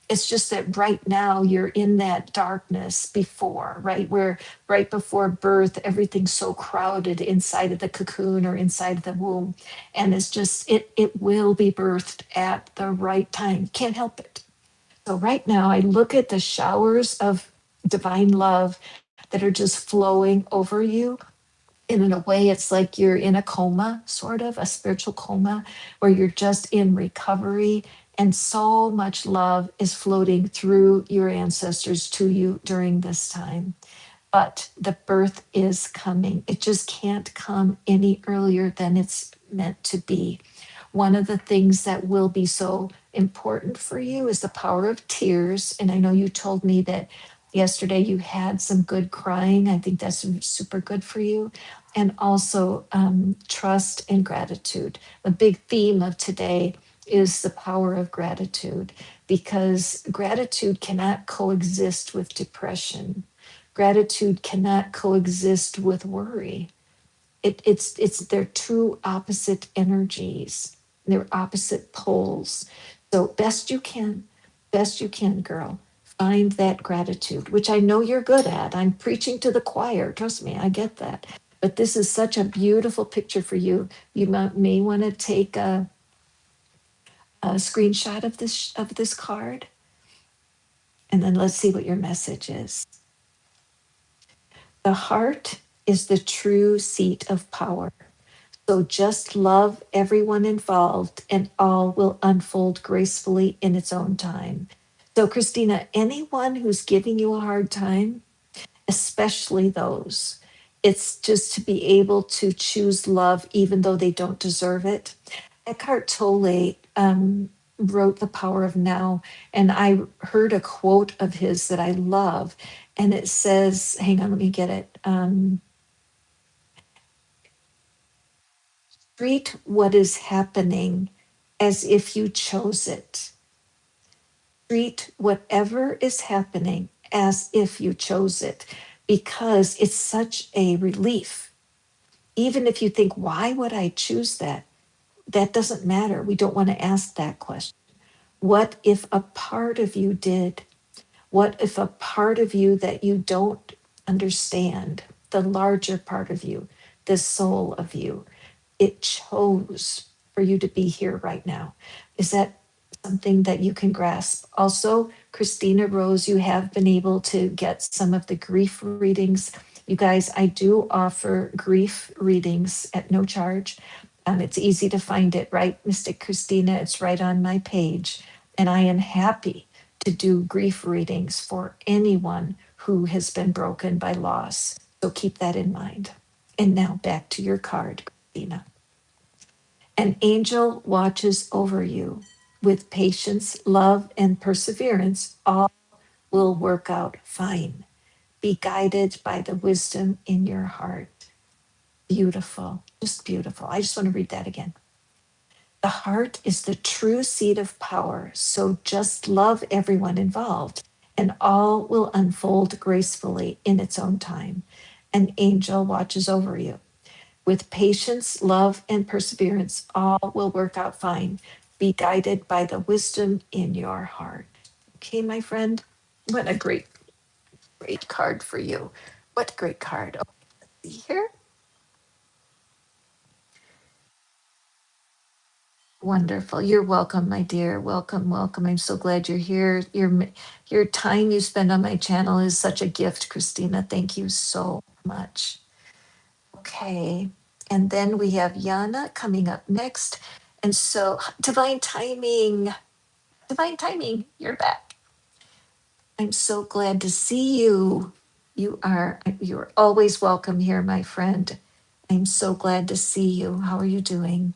It's just that right now you're in that darkness before, right? Where right before birth, everything's so crowded inside of the cocoon or inside of the womb. And it's just, it will be birthed at the right time. Can't help it. So right now I look at the showers of divine love that are just flowing over you. And in a way, it's like you're in a coma, sort of a spiritual coma, where you're just in recovery. And so much love is floating through your ancestors to you during this time. But the birth is coming. It just can't come any earlier than it's meant to be. One of the things that will be so important for you is the power of tears. And I know you told me that yesterday you had some good crying. I think that's super good for you. And also trust and gratitude. The big theme of today is the power of gratitude, because gratitude cannot coexist with depression. Gratitude cannot coexist with worry. It's they're two opposite energies. They're opposite poles. So best you can, girl. Find that gratitude, which I know you're good at. I'm preaching to the choir. Trust me, I get that. But this is such a beautiful picture for you. You may want to take a screenshot of this card, and then let's see what your message is. The heart is the true seat of power. So just love everyone involved and all will unfold gracefully in its own time. So, Christina, anyone who's giving you a hard time, especially those, it's just to be able to choose love even though they don't deserve it. Eckhart Tolle wrote The Power of Now, and I heard a quote of his that I love. And it says, hang on, let me get it. Treat what is happening as if you chose it. Treat whatever is happening as if you chose it, because it's such a relief. Even if you think, why would I choose that? That doesn't matter. We don't want to ask that question. What if a part of you did? What if a part of you that you don't understand, the larger part of you, the soul of you, it chose for you to be here right now? Is that something that you can grasp? Also, Christina Rose, you have been able to get some of the grief readings. You guys, I do offer grief readings at no charge. It's easy to find it, right, Mystic Christina? It's right on my page. And I am happy to do grief readings for anyone who has been broken by loss. So keep that in mind. And now back to your card, Christina. An angel watches over you. With patience, love, and perseverance, all will work out fine. Be guided by the wisdom in your heart. Beautiful, just beautiful. I just want to read that again. The heart is the true seat of power, so just love everyone involved, and all will unfold gracefully in its own time. An angel watches over you. With patience, love, and perseverance, all will work out fine. Be guided by the wisdom in your heart. Okay, my friend. What a great, great card for you. What a great card. Oh, see here. Wonderful. You're welcome, my dear. Welcome, welcome. I'm so glad you're here. Your time you spend on my channel is such a gift, Christina. Thank you so much. Okay. And then we have Yana coming up next. And so, divine timing, divine timing, you're back. I'm so glad to see you. You're always welcome here, my friend. I'm so glad to see you. How are you doing?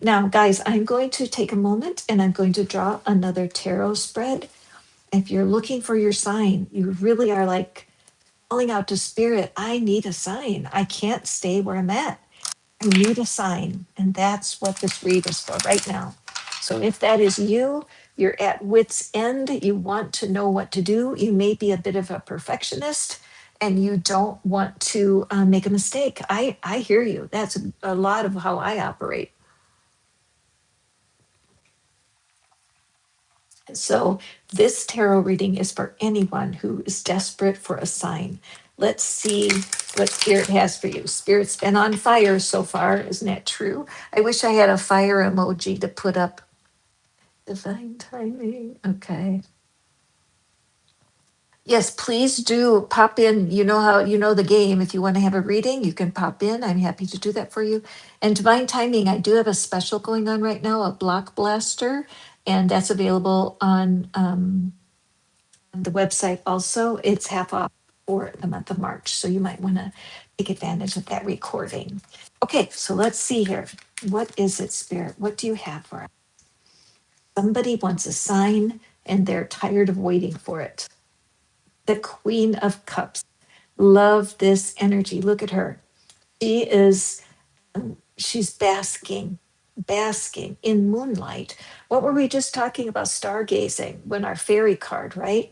Now, guys, I'm going to take a moment and I'm going to draw another tarot spread. If you're looking for your sign, you really are like calling out to spirit, I need a sign. I can't stay where I'm at. I need a sign. And that's what this read is for right now. So if that is you, you're at wit's end, you want to know what to do, you may be a bit of a perfectionist and you don't want to make a mistake. I hear you. That's a lot of how I operate. So, this tarot reading is for anyone who is desperate for a sign. Let's see what Spirit has for you. Spirit's been on fire so far, isn't that true? I wish I had a fire emoji to put up. Divine timing. Okay. Yes, please do pop in. You know how you know the game. If you want to have a reading, you can pop in. I'm happy to do that for you. And divine timing, I do have a special going on right now, a block blaster, and that's available on the website also. It's half off for the month of March. So you might want to take advantage of that recording. Okay, so let's see here. What is it, Spirit? What do you have for us? Somebody wants a sign and they're tired of waiting for it. The Queen of Cups. Love this energy. Look at her. She is, she's basking in moonlight. What were we just talking about? Stargazing when our fairy card, right?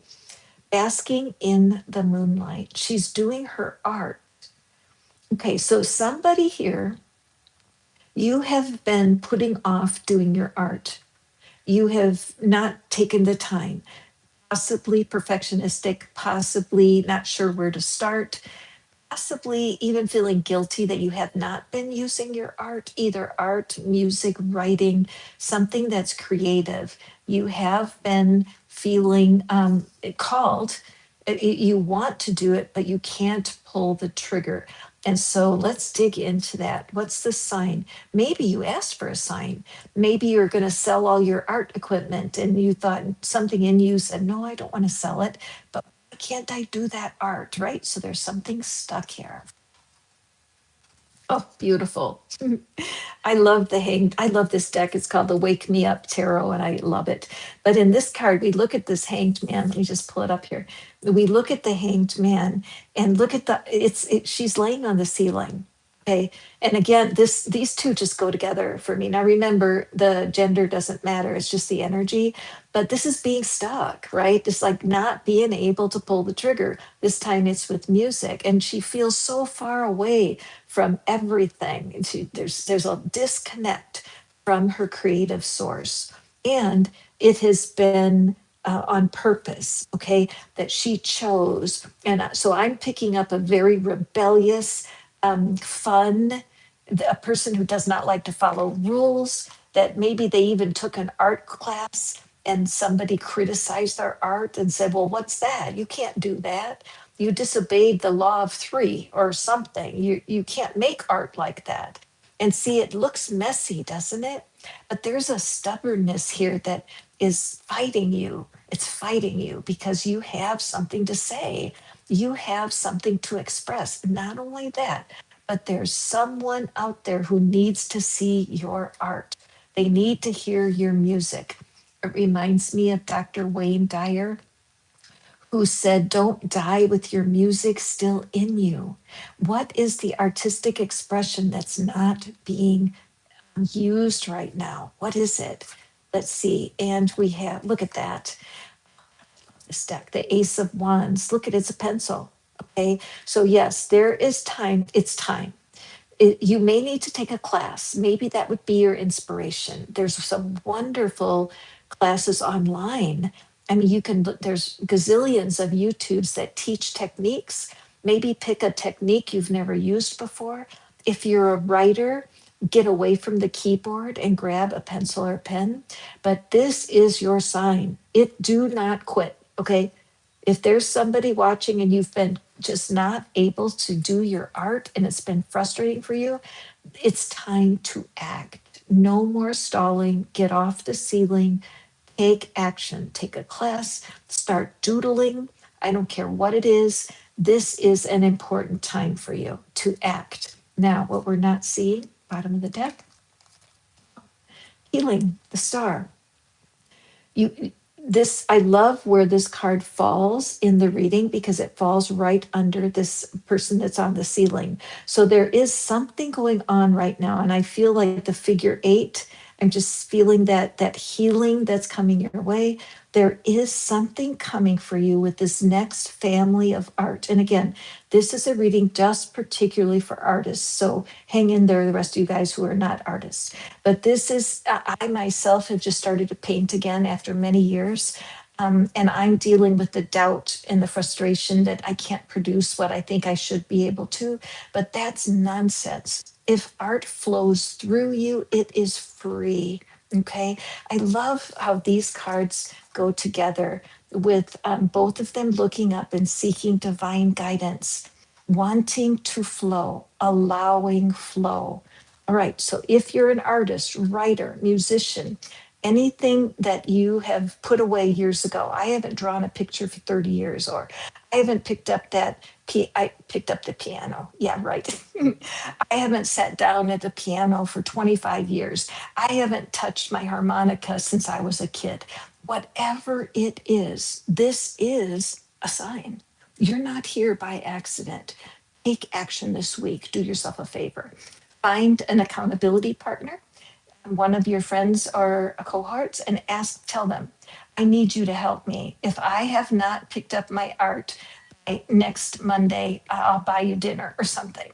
Basking in the moonlight. She's doing her art. Okay, so somebody here, you have been putting off doing your art. You have not taken the time, possibly perfectionistic, possibly not sure where to start, possibly even feeling guilty that you have not been using your art, music, writing, something that's creative. You have been feeling called. You want to do it, but you can't pull the trigger. And so let's dig into that. What's the sign? Maybe you asked for a sign. Maybe you're going to sell all your art equipment and you thought something in you said, no, I don't want to sell it. But why can't I do that art? Right. So there's something stuck here. Oh, beautiful. I love the hanged. I love this deck. It's called the Wake Me Up Tarot, and I love it. But in this card, we look at this hanged man. Let me just pull it up here. We look at the hanged man and look at she's laying on the ceiling. Okay. And again, these two just go together for me. Now remember, the gender doesn't matter, it's just the energy. But this is being stuck, right? It's like not being able to pull the trigger. This time it's with music. And she feels so far away from everything. And there's a disconnect from her creative source. And it has been on purpose, okay, that she chose. And so I'm picking up a very rebellious, fun, a person who does not like to follow rules, that maybe they even took an art class and somebody criticized their art and said, well, what's that? You can't do that. You disobeyed the law of three or something. You can't make art like that. And see, it looks messy, doesn't it? But there's a stubbornness here that is fighting you. It's fighting you because you have something to say. You have something to express. Not only that, but there's someone out there who needs to see your art. They need to hear your music. It reminds me of Dr. Wayne Dyer, who said, don't die with your music still in you. What is the artistic expression that's not being used right now? What is it? Let's see. And we have, look at that. This deck, the Ace of Wands. Look at it's a pencil. Okay. So, yes, there is time. It's time. You may need to take a class. Maybe that would be your inspiration. There's some wonderful classes online I mean, you can look, there's gazillions of YouTubes that teach techniques. Maybe pick a technique you've never used before. If you're a writer, get away from the keyboard and grab a pencil or pen. But this is your sign. It do not quit. Okay. If there's somebody watching and you've been just not able to do your art and it's been frustrating for you, it's time to act. No more stalling. Get off the ceiling. Take action. Take a class. Start doodling. I don't care what it is. This is an important time for you to act. Now, what we're not seeing, bottom of the deck, healing, the star. You this I love where this card falls in the reading because it falls right under this person that's on the ceiling. So there is something going on right now, and I feel like the figure eight, I'm just feeling that healing that's coming your way. There is something coming for you with this next family of art. And again, this is a reading just particularly for artists, so hang in there, the rest of you guys who are not artists. But this is, I myself have just started to paint again after many years. And I'm dealing with the doubt and the frustration that I can't produce what I think I should be able to. But that's nonsense. If art flows through you, it is free. Okay. I love how these cards go together with both of them looking up and seeking divine guidance, wanting to flow, allowing flow. All right, so if you're an artist, writer, musician, anything that you have put away years ago, I haven't drawn a picture for 30 years, or I haven't picked up I picked up the piano. Yeah, right. I haven't sat down at the piano for 25 years. I haven't touched my harmonica since I was a kid. Whatever it is, this is a sign. You're not here by accident. Take action this week. Do yourself a favor. Find an accountability partner, one of your friends or cohorts, and tell them, I need you to help me. If I have not picked up my art by next Monday, I'll buy you dinner or something.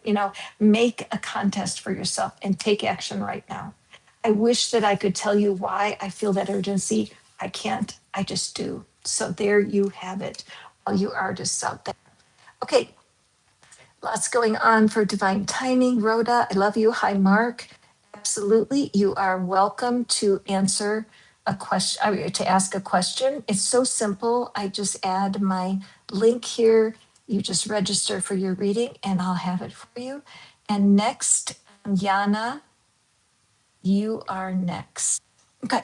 Make a contest for yourself and take action right now. I wish that I could tell you why I feel that urgency. I can't. I just do. So there you have it, all you artists out there. Okay, lots going on for divine timing. Rhoda, I love you. Hi, Mark. Absolutely. You are welcome to answer a question, to ask a question. It's so simple. I just add my link here. You just register for your reading and I'll have it for you. And next, Yana, you are next. Okay.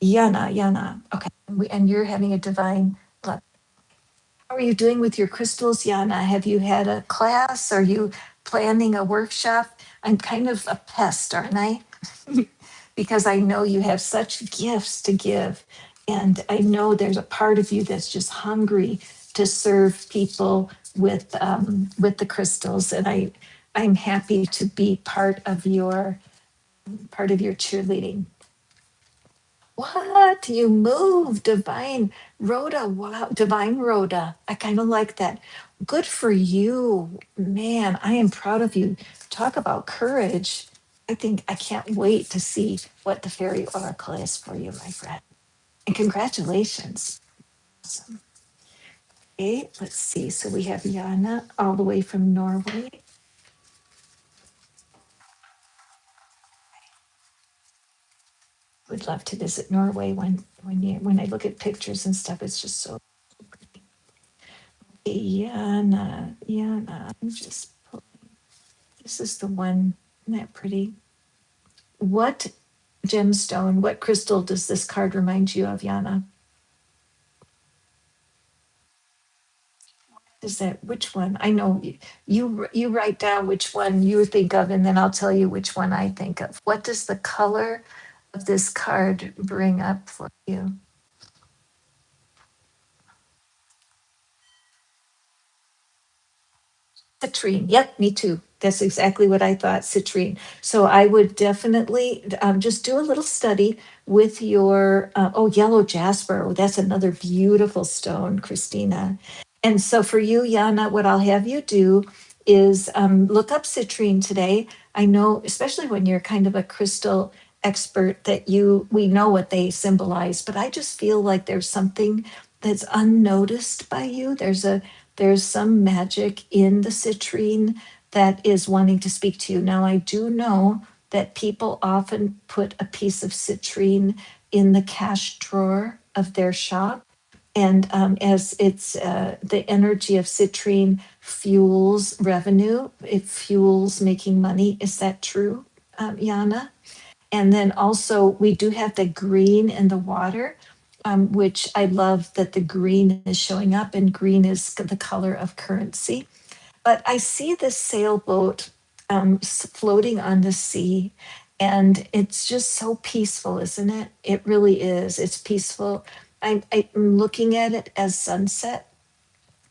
Yana. Okay. And you're having a divine. How are you doing with your crystals, Yana? Have you had a class? Are you planning a workshop? I'm kind of a pest, aren't I? Because I know you have such gifts to give. And I know there's a part of you that's just hungry to serve people with the crystals. And I'm happy to be part of your cheerleading. What? You moved, Divine Rhoda. Wow, Divine Rhoda. I kind of like that. Good for you. Man, I am proud of you. Talk about courage. I think I can't wait to see what the fairy oracle is for you, my friend. And congratulations. Awesome. Okay, let's see. So we have Yana all the way from Norway. Would love to visit Norway when I look at pictures and stuff. It's just so pretty. Yana. I'm just this is the one. Isn't that pretty? What gemstone, what crystal does this card remind you of, Yana? Is that which one? I know you write down which one you think of, and then I'll tell you which one I think of. What does the color of this card bring up for you? Citrine. Yep, me too. That's exactly what I thought, citrine. So I would definitely just do a little study with yellow jasper. Oh, that's another beautiful stone, Christina. And so for you, Yana, what I'll have you do is look up citrine today. I know, especially when you're kind of a crystal expert that we know what they symbolize, but I just feel like there's something that's unnoticed by you. There's some magic in the citrine that is wanting to speak to you. Now I do know that people often put a piece of citrine in the cash drawer of their shop. And as it's the energy of citrine fuels revenue, it fuels making money. Is that true, Yana? And then also, we do have the green in the water, which I love that the green is showing up, and green is the color of currency. But I see this sailboat floating on the sea, and it's just so peaceful, isn't it? It really is. It's peaceful. I'm looking at it as sunset,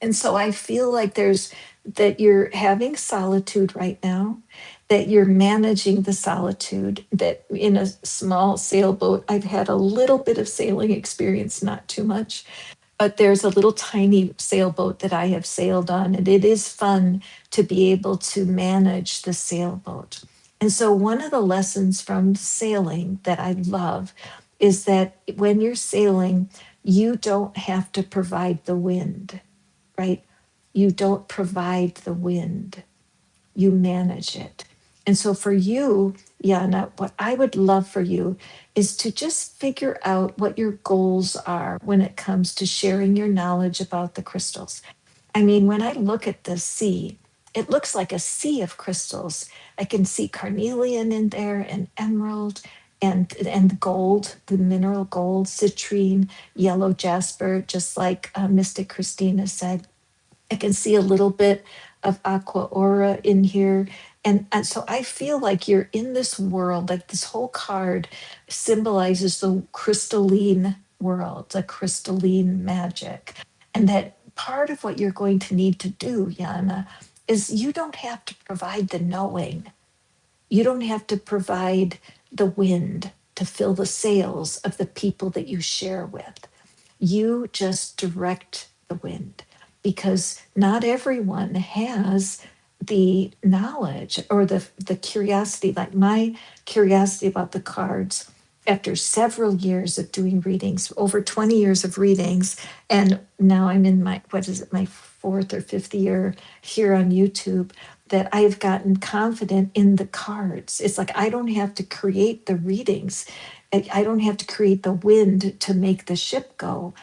and so I feel like there's that you're having solitude right now, that you're managing the solitude, that in a small sailboat, I've had a little bit of sailing experience, not too much, but there's a little tiny sailboat that I have sailed on, and it is fun to be able to manage the sailboat. And so, one of the lessons from sailing that I love is that when you're sailing, you don't have to provide the wind, right? You don't provide the wind, you manage it. And so for you, Yana, what I would love for you is to just figure out what your goals are when it comes to sharing your knowledge about the crystals. I mean, when I look at the sea, it looks like a sea of crystals. I can see carnelian in there and emerald and gold, the mineral gold, citrine, yellow jasper, just like Mystic Christina said. I can see a little bit of aqua aura in here. And so I feel like you're in this world, like this whole card symbolizes the crystalline world, the crystalline magic. And that part of what you're going to need to do, Yana, is you don't have to provide the knowing. You don't have to provide the wind to fill the sails of the people that you share with. You just direct the wind, because not everyone has the knowledge or the curiosity, like my curiosity about the cards after several years of doing readings, over 20 years of readings. And now I'm in my, what is it, my fourth or fifth year here on YouTube, that I've gotten confident in the cards. It's like I don't have to create the readings. I don't have to create the wind to make the ship go.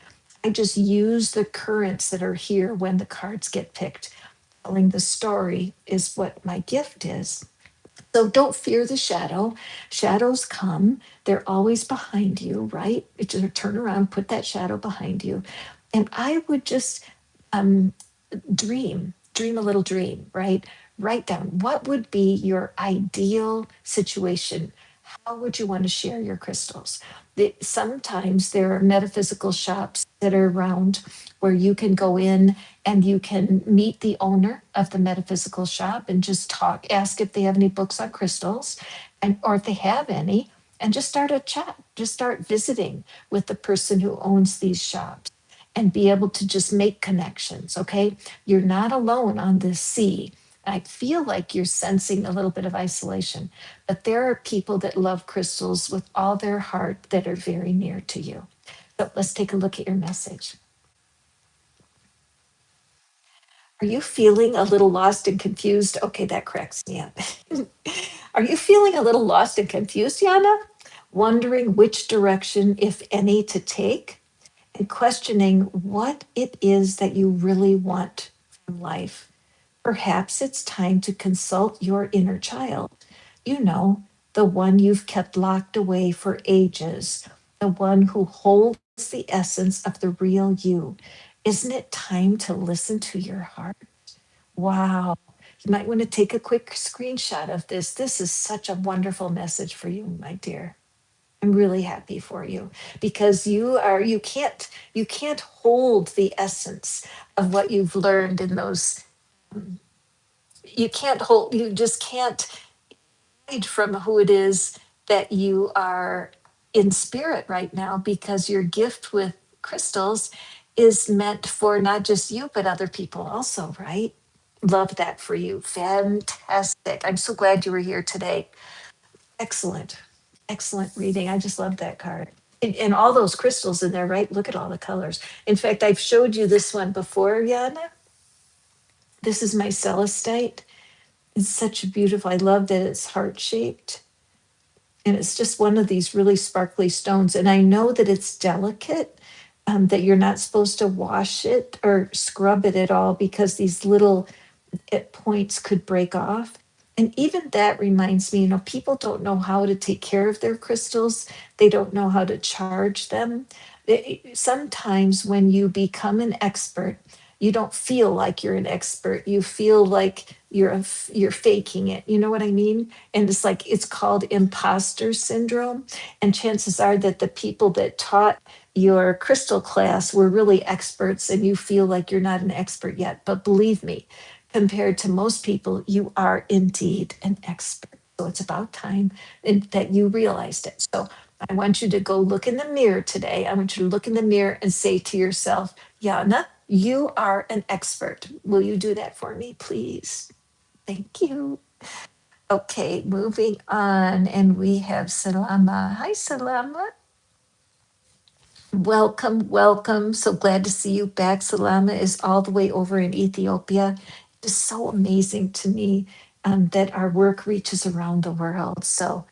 I just use the currents that are here when the cards get picked. Telling the story is what my gift is. So don't fear the shadow. Shadows come, they're always behind you, right? Just turn around, put that shadow behind you. And I would just um, dream a little dream, right? Write down what would be your ideal situation. How would you want to share your crystals? Sometimes there are metaphysical shops that are around where you can go in and you can meet the owner of the metaphysical shop and just talk, ask if they have any books on crystals, and or if they have any, and just start a chat, just start visiting with the person who owns these shops and be able to just make connections. Okay, you're not alone on this sea. I feel like you're sensing a little bit of isolation, but there are people that love crystals with all their heart that are very near to you. So let's take a look at your message. Are you feeling a little lost and confused? Okay, that cracks me up. Are you feeling a little lost and confused, Yana? Wondering which direction, if any, to take, and questioning what it is that you really want from life? Perhaps it's time to consult your inner child. You know, the one you've kept locked away for ages, the one who holds the essence of the real you. Isn't it time to listen to your heart? Wow. You might want to take a quick screenshot of this. This is such a wonderful message for you, my dear. I'm really happy for you because you can't hold the essence of what you've learned in those. You can't hold, you just can't hide from who it is that you are in spirit right now, because your gift with crystals is meant for not just you but other people also, right? Love that for you. Fantastic. I'm so glad you were here today. Excellent. Excellent reading. I just love that card. And all those crystals in there, right? Look at all the colors. In fact, I've showed you this one before, Yana. This is my celestite. It's such a beautiful, I love that it's heart shaped. And it's just one of these really sparkly stones. And I know that it's delicate, that you're not supposed to wash it or scrub it at all because these little at points could break off. And even that reminds me, people don't know how to take care of their crystals. They don't know how to charge them. Sometimes when you become an expert, you don't feel like you're an expert. You feel like you're faking it. You know what I mean? And it's like it's called imposter syndrome. And chances are that the people that taught your crystal class were really experts and you feel like you're not an expert yet. But believe me, compared to most people, you are indeed an expert. So it's about time that you realized it. So I want you to go look in the mirror today. I want you to look in the mirror and say to yourself, Yana, you are an expert. Will you do that for me, please? Thank you. Okay, moving on. And we have Salama. Hi, Salama. Welcome, welcome. So glad to see you back. Salama is all the way over in Ethiopia. It is so amazing to me that our work reaches around the world. So,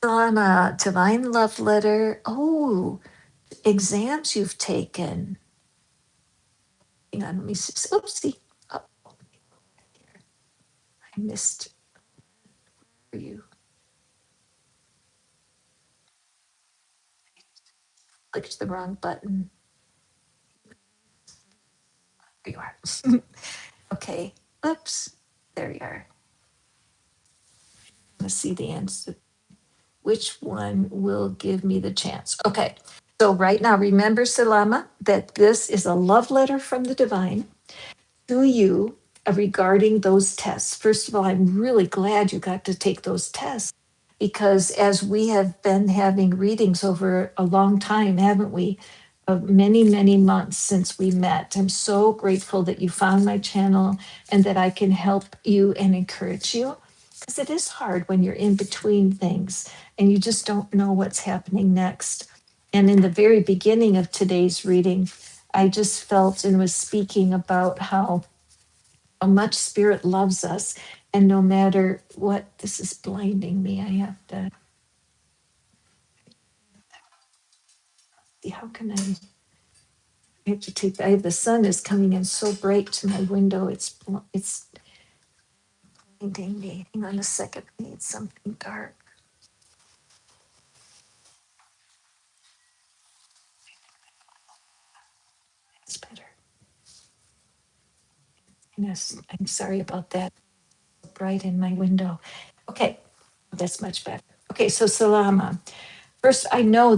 Salama, divine love letter. Oh, exams you've taken. Hang on, let me see. Oopsie. Oh, I missed you. Clicked the wrong button. There you are. Okay. Oops. There you are. Let's see the answer. Which one will give me the chance? Okay. So, right now, remember, Salama, that this is a love letter from the divine to you regarding those tests. First of all, I'm really glad you got to take those tests because as we have been having readings over a long time, haven't we? Many, many months since we met. I'm so grateful that you found my channel and that I can help you and encourage you because it is hard when you're in between things and you just don't know what's happening next. And in the very beginning of today's reading, I just felt and was speaking about how much spirit loves us. And no matter what, this is blinding me. I have to see how can I have to take the sun is coming in so bright to my window. It's blinding me. Hang on a second. I need something dark. It's better. Yes, I'm sorry about that. Bright in my window. Okay, that's much better. Okay, so Salama. First, I know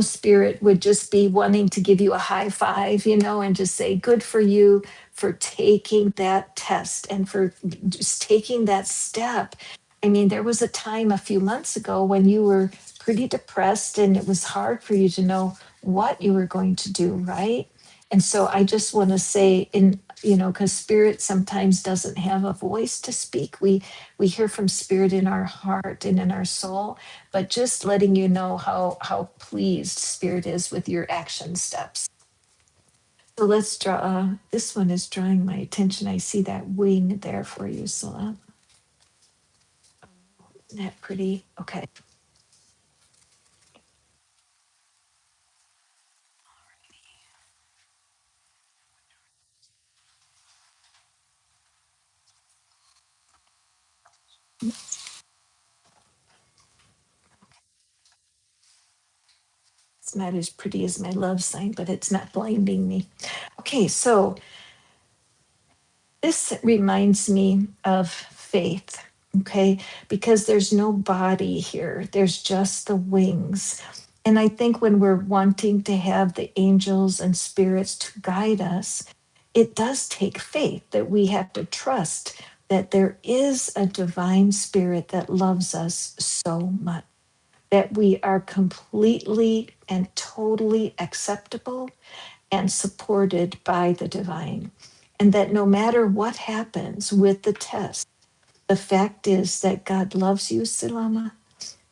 spirit would just be wanting to give you a high five, and just say, good for you for taking that test and for just taking that step. I mean, there was a time a few months ago when you were pretty depressed and it was hard for you to know what you were going to do, right? And so I just want to say, because spirit sometimes doesn't have a voice to speak. We hear from spirit in our heart and in our soul, but just letting you know how pleased spirit is with your action steps. So let's draw. This one is drawing my attention. I see that wing there for you, Salah. Isn't that pretty? Okay. It's not as pretty as my love sign, but it's not blinding me. Okay, so this reminds me of faith, okay? Because there's no body here, there's just the wings. And I think when we're wanting to have the angels and spirits to guide us, it does take faith that we have to trust that there is a divine spirit that loves us so much, that we are completely and totally acceptable and supported by the divine. And that no matter what happens with the test, the fact is that God loves you, Silama,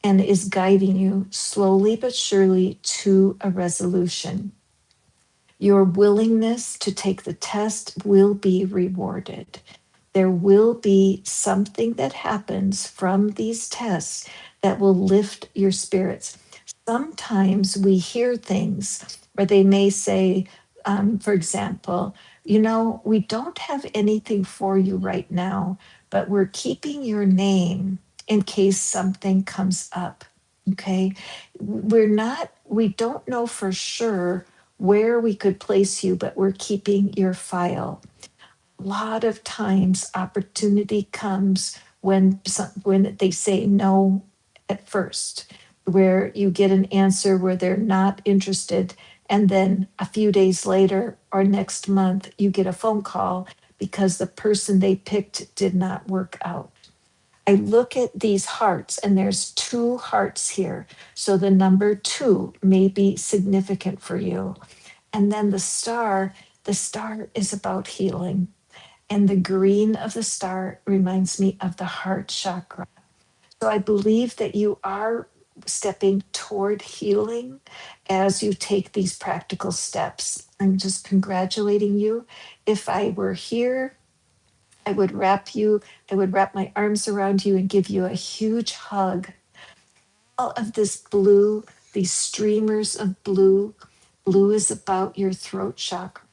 and is guiding you slowly but surely to a resolution. Your willingness to take the test will be rewarded. There will be something that happens from these tests that will lift your spirits. Sometimes we hear things where they may say, for example, we don't have anything for you right now, but we're keeping your name in case something comes up. Okay. We don't know for sure where we could place you, but we're keeping your file. A lot of times opportunity comes when they say no at first, where you get an answer where they're not interested, and then a few days later or next month you get a phone call because the person they picked did not work out. I look at these hearts, and there's two hearts here, so the number two may be significant for you. And then the star is about healing, and the green of the star reminds me of the heart chakra. So I believe that you are stepping toward healing as you take these practical steps. I'm just congratulating you. If I were here, I would wrap my arms around you and give you a huge hug. All of this blue, these streamers of blue, blue is about your throat chakra,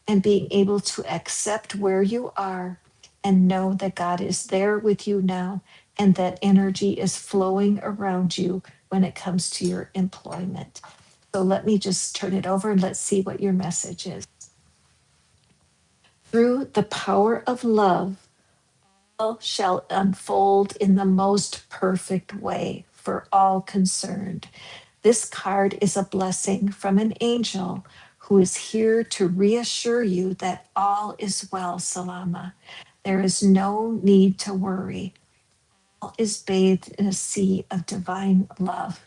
and being able to accept where you are and know that God is there with you now, and that energy is flowing around you when it comes to your employment. So let me just turn it over and let's see what your message is. Through the power of love, all shall unfold in the most perfect way for all concerned. This card is a blessing from an angel who is here to reassure you that all is well, Salama. There is no need to worry. All is bathed in a sea of divine love.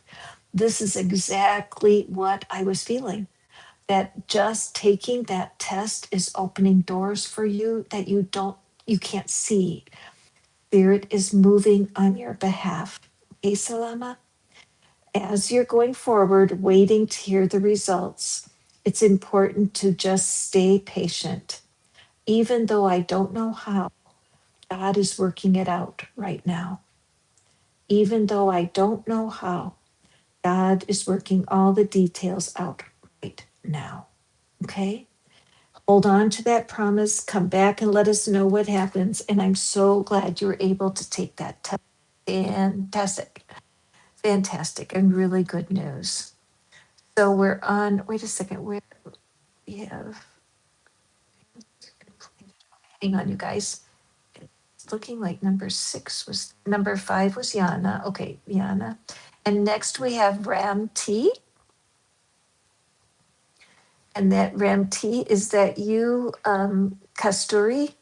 This is exactly what I was feeling. That just taking that test is opening doors for you that you can't see. Spirit is moving on your behalf. Okay, Salama? As you're going forward, waiting to hear the results, it's important to just stay patient. Even though I don't know how, God is working it out right now. Even though I don't know how, God is working all the details out right now. Okay? Hold on to that promise. Come back and let us know what happens. And I'm so glad you were able to take that test. Fantastic. Fantastic. And really good news. So we're on, wait a second, we have, hang on, you guys. It's looking like number 5 was Yana. Okay, Yana. And next we have Ram T. And that Ram T, is that you, Kasturi?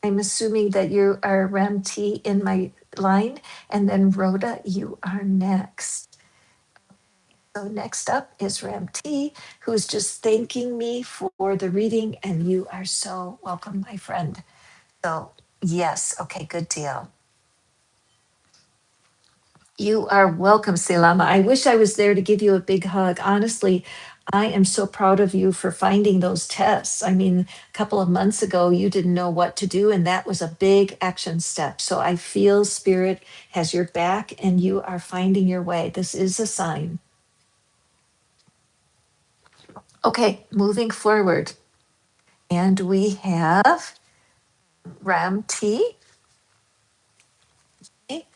I'm assuming that you are Ram T in my line. And then Rhoda, you are next. So next up is Ram T, who is just thanking me for the reading. And you are so welcome, my friend. So, yes, okay, good deal. You are welcome, Selama. I wish I was there to give you a big hug. Honestly, I am so proud of you for finding those tests. I mean, a couple of months ago, you didn't know what to do, and that was a big action step. So I feel Spirit has your back and you are finding your way. This is a sign. Okay, moving forward. And we have Ram T. Okay,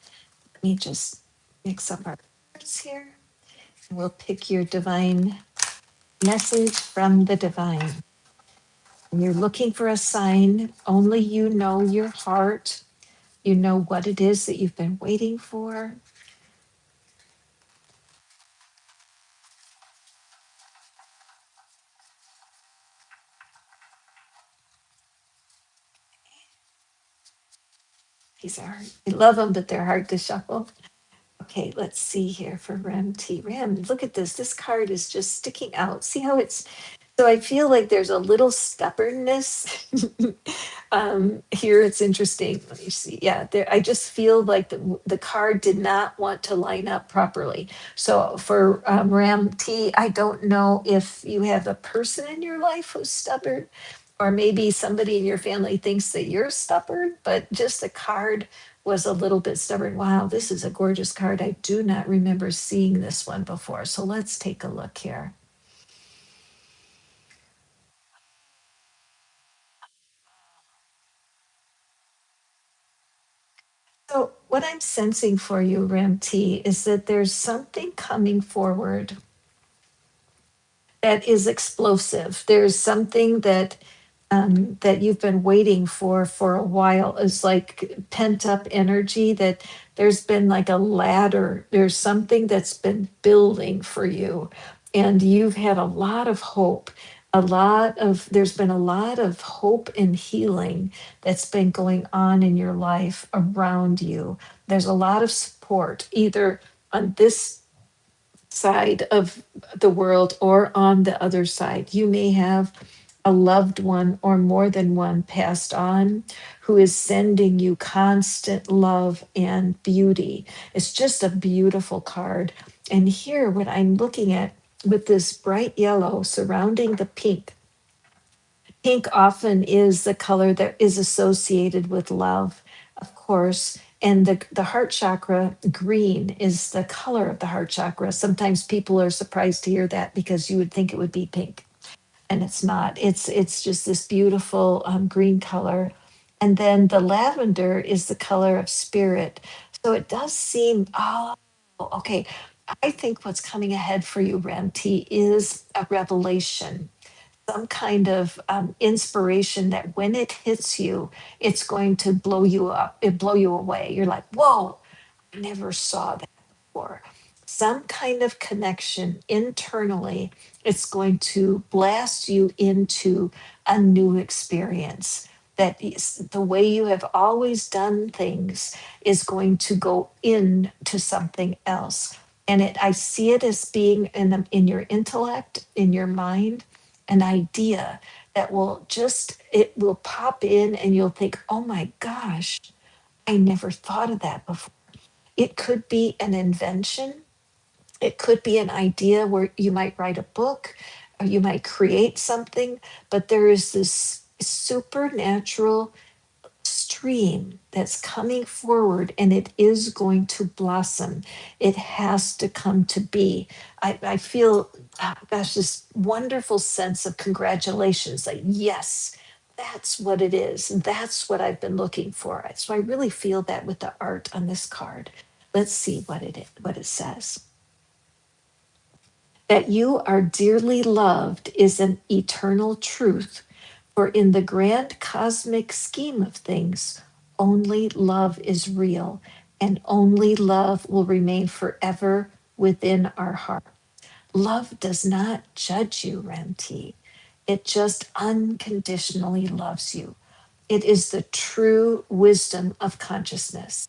let me just mix up our cards here. We'll pick your divine message from the divine. And you're looking for a sign. Only you know your heart. You know what it is that you've been waiting for. These are, I love them, but they're hard to shuffle. Okay, let's see here for Ram T. Ram, look at this. This card is just sticking out. See how it's So I feel like there's a little stubbornness here. It's interesting. Let me see. Yeah, there. I just feel like the card did not want to line up properly. So for Ram T, I don't know if you have a person in your life who's stubborn, or maybe somebody in your family thinks that you're stubborn. But just the card was a little bit stubborn. Wow, this is a gorgeous card. I do not remember seeing this one before. So let's take a look here. So, what I'm sensing for you, Ramti, is that there's something coming forward that is explosive. There's something that you've been waiting for a while. It's like pent up energy that there's been like a ladder. There's something that's been building for you, and you've had a lot of hope. There's been a lot of hope and healing that's been going on in your life around you. There's a lot of support, either on this side of the world or on the other side. You may have a loved one or more than one passed on who is sending you constant love and beauty. It's just a beautiful card. And here, what I'm looking at with this bright yellow surrounding the pink, pink often is the color that is associated with love, of course. And the heart chakra, green, is the color of the heart chakra. Sometimes people are surprised to hear that because you would think it would be pink, and it's not. It's just this beautiful green color. And then the lavender is the color of spirit. So it does seem, oh, okay. I think what's coming ahead for you, Ramti, is a revelation, some kind of inspiration that when it hits you, it's going to blow you up, it blow you away. You're like, whoa, I never saw that before. Some kind of connection internally, it's going to blast you into a new experience. The way you have always done things is going to go into something else. And I see it as being in your intellect, in your mind, an idea that it will pop in and you'll think, oh my gosh, I never thought of that before. It could be an invention. It could be an idea where you might write a book or you might create something, but there is this supernatural stream that's coming forward and it is going to blossom. It has to come to be. I feel, gosh, this wonderful sense of congratulations, like, yes, that's what it is. That's what I've been looking for. So I really feel that with the art on this card. Let's see what it says. That you are dearly loved is an eternal truth, for in the grand cosmic scheme of things, only love is real, and only love will remain forever within our heart. Love does not judge you, Ramti. It just unconditionally loves you. It is the true wisdom of consciousness.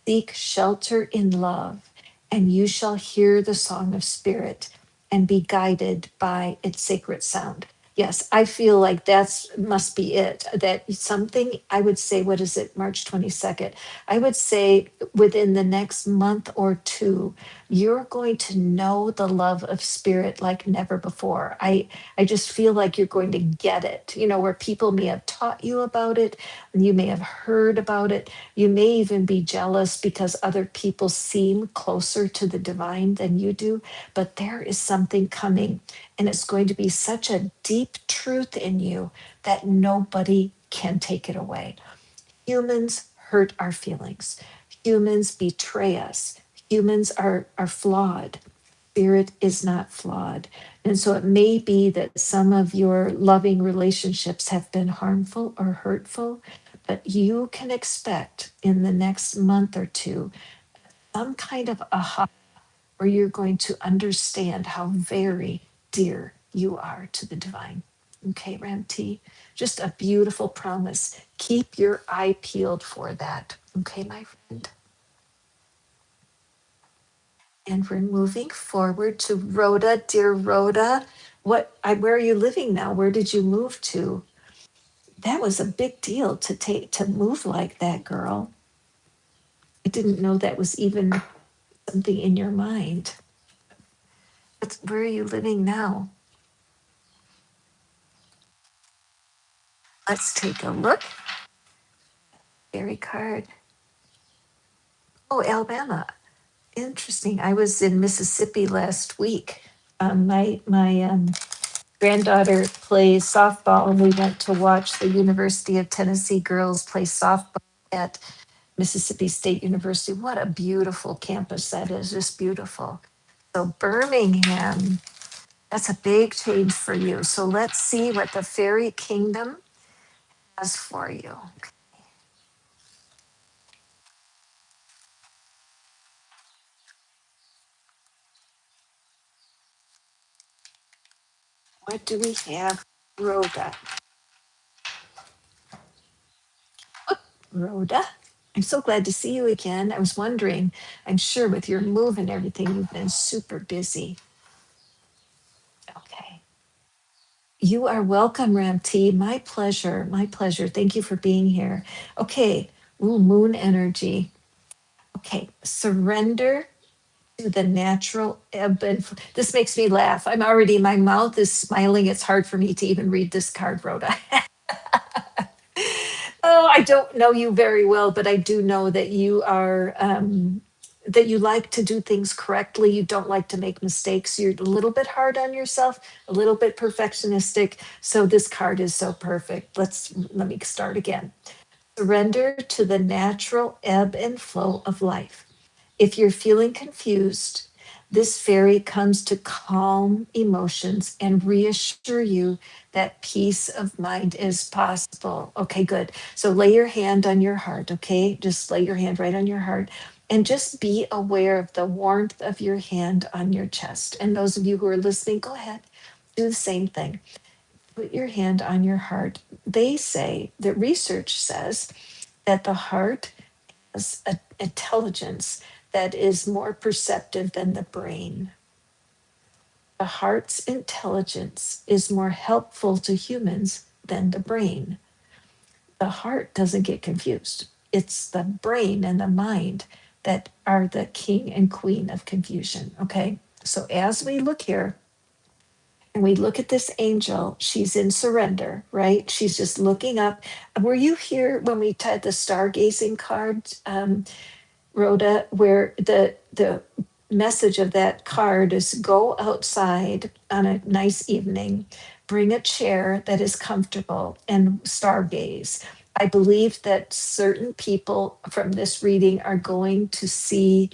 Seek shelter in love, and you shall hear the song of spirit and be guided by its sacred sound. Yes, I feel like that's must be it. That something, I would say, what is it, March 22nd? I would say within the next month or two, you're going to know the love of spirit like never before. I just feel like you're going to get it, where people may have taught you about it, and you may have heard about it, you may even be jealous because other people seem closer to the divine than you do, but there is something coming, and it's going to be such a deep truth in you that nobody can take it away. Humans hurt our feelings, humans betray us, humans are flawed. Spirit is not flawed. And so it may be that some of your loving relationships have been harmful or hurtful, but you can expect in the next month or two some kind of aha where you're going to understand how very dear you are to the divine. Okay, Ramti, just a beautiful promise. Keep your eye peeled for that. Okay, my friend. And we're moving forward to Rhoda. Dear Rhoda, where are you living now? Where did you move to? That was a big deal to move like that, girl. I didn't know that was even something in your mind. Where are you living now? Let's take a look. Fairy card. Oh, Alabama. Interesting. I was in Mississippi last week. My granddaughter plays softball, and we went to watch the University of Tennessee girls play softball at Mississippi State University. What a beautiful campus that is, just beautiful. So, Birmingham, that's a big change for you. So, let's see what the fairy kingdom has for you. What do we have, Rhoda? Rhoda, I'm so glad to see you again. I was wondering, I'm sure with your move and everything, you've been super busy. Okay. You are welcome, Ramti. My pleasure. My pleasure. Thank you for being here. Okay. Ooh, moon energy. Okay. Surrender to the natural ebb and this makes me laugh. My mouth is smiling. It's hard for me to even read this card, Rhoda. Oh, I don't know you very well, but I do know that you are that you like to do things correctly. You don't like to make mistakes. You're a little bit hard on yourself, a little bit perfectionistic. So this card is so perfect. Let me start again. Surrender to the natural ebb and flow of life. If you're feeling confused, this fairy comes to calm emotions and reassure you that peace of mind is possible. Okay, good. So lay your hand on your heart, okay? Just lay your hand right on your heart and just be aware of the warmth of your hand on your chest. And those of you who are listening, go ahead, do the same thing. Put your hand on your heart. They say that research says that the heart has an intelligence that is more perceptive than the brain. The heart's intelligence is more helpful to humans than the brain. The heart doesn't get confused. It's the brain and the mind that are the king and queen of confusion. Okay. So as we look here and we look at this angel, she's in surrender, right? She's just looking up. Were you here when we had the stargazing card? Rhoda, where the message of that card is go outside on a nice evening, bring a chair that is comfortable and stargaze. I believe that certain people from this reading are going to see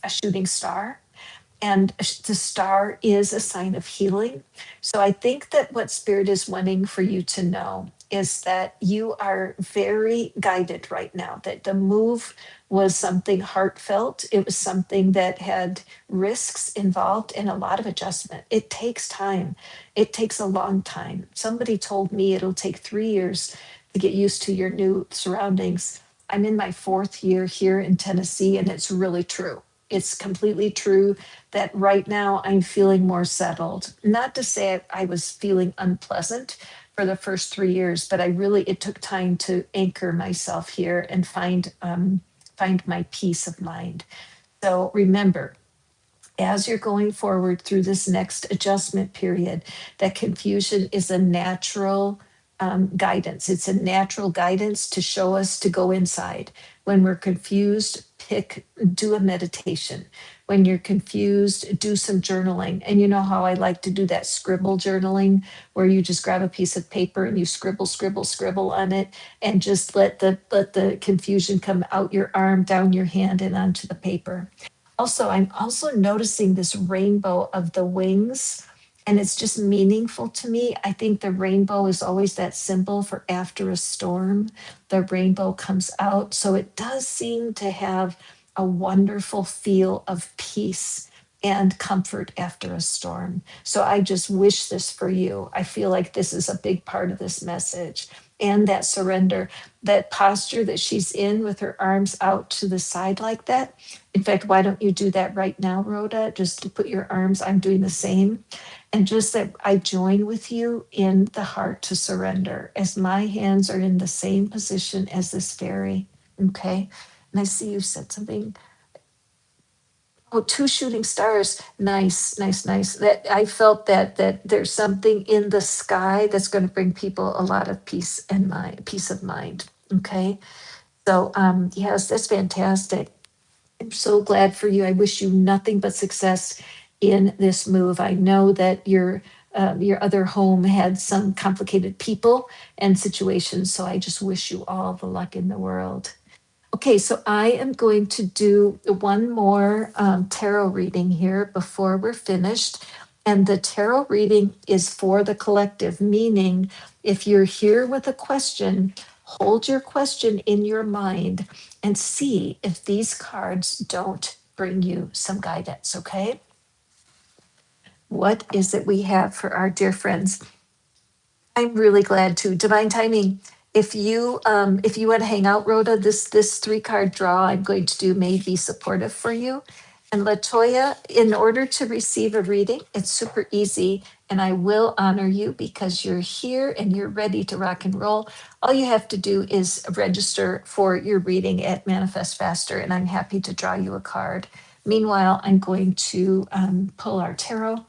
a shooting star, and the star is a sign of healing. So I think that what Spirit is wanting for you to know is that you are very guided right now, that the move was something heartfelt. It was something that had risks involved and a lot of adjustment. It takes time, it takes a long time. Somebody told me it'll take 3 years to get used to your new surroundings. I'm in my fourth year here in Tennessee, and it's really true. It's completely true that right now I'm feeling more settled. Not to say I was feeling unpleasant for the first 3 years, but it took time to anchor myself here and find my peace of mind. So remember, as you're going forward through this next adjustment period, that confusion is a natural guidance. It's a natural guidance to show us to go inside. When we're confused, do a meditation. When you're confused, do some journaling. And you know how I like to do that scribble journaling, where you just grab a piece of paper and you scribble, scribble, scribble on it, and just let the confusion come out your arm, down your hand, and onto the paper. Also, I'm also noticing this rainbow of the wings, and it's just meaningful to me. I think the rainbow is always that symbol for after a storm. The rainbow comes out. So it does seem to have a wonderful feel of peace and comfort after a storm. So I just wish this for you. I feel like this is a big part of this message. and that surrender, that posture that she's in with her arms out to the side like that. In fact, why don't you do that right now, Rhoda? Just to put your arms, I'm doing the same. And just that I join with you in the heart to surrender as my hands are in the same position as this fairy. Okay. And I see you said something. Oh, two shooting stars. Nice, nice, nice. That I felt that there's something in the sky that's going to bring people a lot of peace and mind, peace of mind. Okay. So yes, that's fantastic. I'm so glad for you. I wish you nothing but success in this move. I know that your other home had some complicated people and situations, so I just wish you all the luck in the world. Okay, so I am going to do one more tarot reading here before we're finished. And the tarot reading is for the collective, meaning if you're here with a question, hold your question in your mind and see if these cards don't bring you some guidance, okay? What is it we have for our dear friends? I'm really glad to. Divine timing. If you want to hang out, Rhoda, this 3 card draw I'm going to do may be supportive for you. And Latoya, in order to receive a reading, it's super easy, and I will honor you because you're here and you're ready to rock and roll. All you have to do is register for your reading at Manifest Faster, and I'm happy to draw you a card. Meanwhile, I'm going to pull our tarot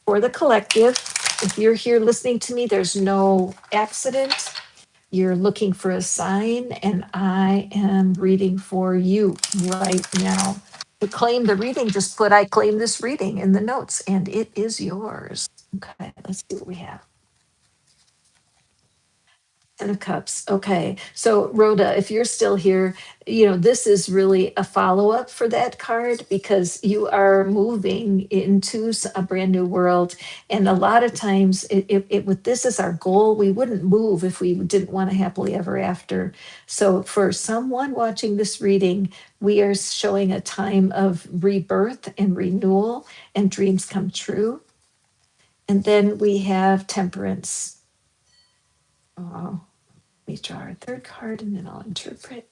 for the collective. If you're here listening to me, there's no accident. You're looking for a sign, and I am reading for you right now. To claim the reading, just put I claim this reading in the notes, and it is yours. Okay, let's see what we have. Ten of Cups. Okay. So, Rhoda, if you're still here, this is really a follow up for that card because you are moving into a brand new world. And a lot of times, with this as our goal, we wouldn't move if we didn't want a happily ever after. So, for someone watching this reading, we are showing a time of rebirth and renewal and dreams come true. And then we have Temperance. Oh, we draw our 3rd card and then I'll interpret.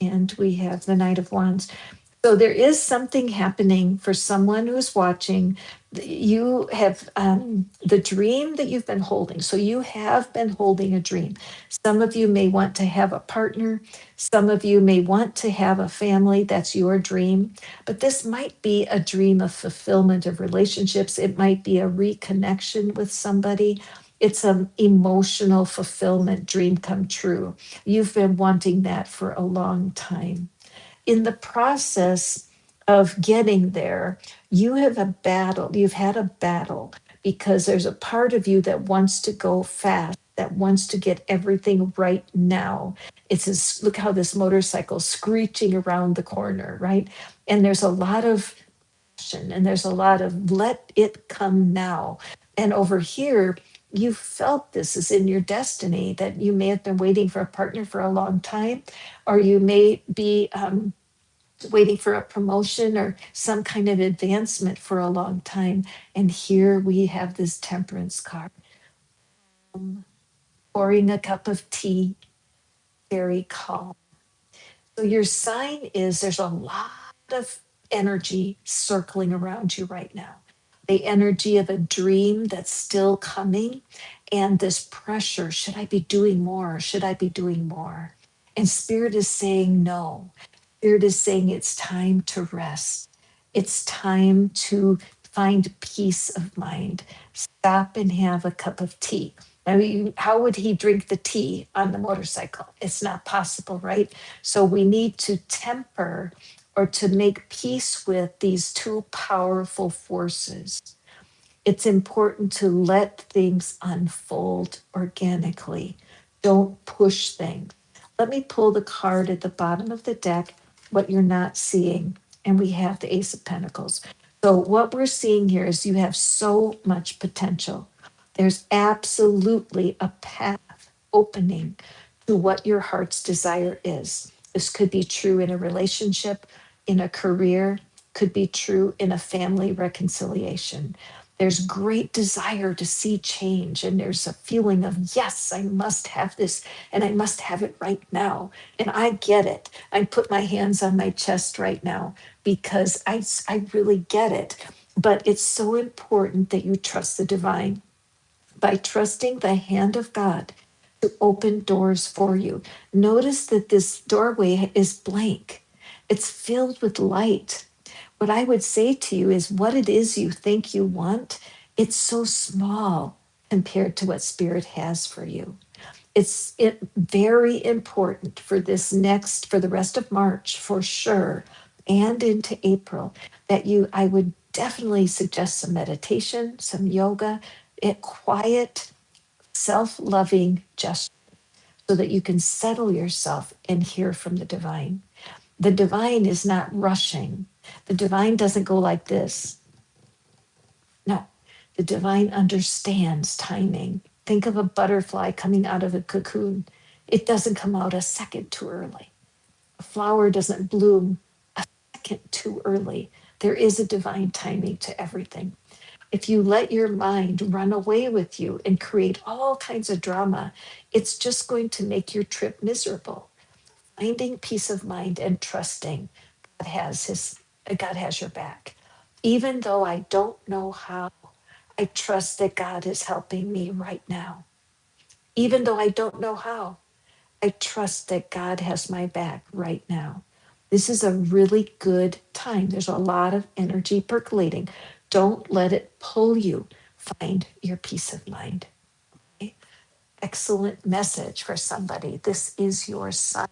And we have the Knight of Wands. So there is something happening for someone who's watching. You have the dream that you've been holding. So you have been holding a dream. Some of you may want to have a partner. Some of you may want to have a family. That's your dream. But this might be a dream of fulfillment of relationships. It might be a reconnection with somebody. It's an emotional fulfillment dream come true. You've been wanting that for a long time. In the process of getting there, you've had a battle because there's a part of you that wants to go fast, that wants to get everything right now. Look how this motorcycle's screeching around the corner, right? And there's a lot of passion and there's a lot of let it come now. And over here, you felt this is in your destiny that you may have been waiting for a partner for a long time, or you may be waiting for a promotion or some kind of advancement for a long time. And here we have this Temperance card. Pouring a cup of tea, very calm. So your sign is there's a lot of energy circling around you right now. The energy of a dream that's still coming, and this pressure, should I be doing more? Should I be doing more? And Spirit is saying no. Spirit is saying it's time to rest. It's time to find peace of mind. Stop and have a cup of tea. I mean, how would he drink the tea on the motorcycle? It's not possible, right? So we need to temper or to make peace with these two powerful forces. It's important to let things unfold organically. Don't push things. Let me pull the card at the bottom of the deck, what you're not seeing. And we have the Ace of Pentacles. So, what we're seeing here is you have so much potential. There's absolutely a path opening to what your heart's desire is. This could be true in a relationship, in a career, could be true in a family reconciliation. There's great desire to see change, and there's a feeling of, yes, I must have this, and I must have it right now. And I get it. I put my hands on my chest right now because I really get it. But it's so important that you trust the divine by trusting the hand of God to open doors for you. Notice that this doorway is blank, it's filled with light. What I would say to you is what it is you think you want, it's so small compared to what Spirit has for you. Very important for this next, for the rest of March, for sure, and into April, that I would definitely suggest some meditation, some yoga, quiet, self loving gesture so that you can settle yourself and hear from the divine. The divine is not rushing. The divine doesn't go like this. No, the divine understands timing. Think of a butterfly coming out of a cocoon. It doesn't come out a second too early. A flower doesn't bloom a second too early. There is a divine timing to everything. If you let your mind run away with you and create all kinds of drama, it's just going to make your trip miserable. Finding peace of mind and trusting God has your back. Even though I don't know how, I trust that God is helping me right now. Even though I don't know how, I trust that God has my back right now. This is a really good time. There's a lot of energy percolating. Don't let it pull you. Find your peace of mind. Okay? Excellent message for somebody. This is your sign.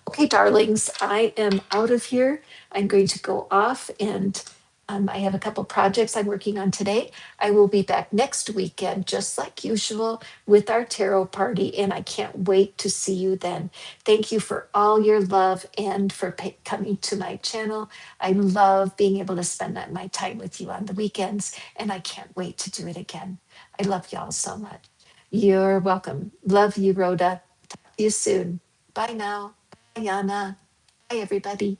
Okay, darlings, I am out of here. I'm going to go off and I have a couple projects I'm working on today. I will be back next weekend, just like usual, with our tarot party, and I can't wait to see you then. Thank you for all your love and for coming to my channel. I love being able to spend my time with you on the weekends, and I can't wait to do it again. I love y'all so much. You're welcome. Love you, Rhoda. See you soon. Bye now. Bye, Yana. Bye, everybody.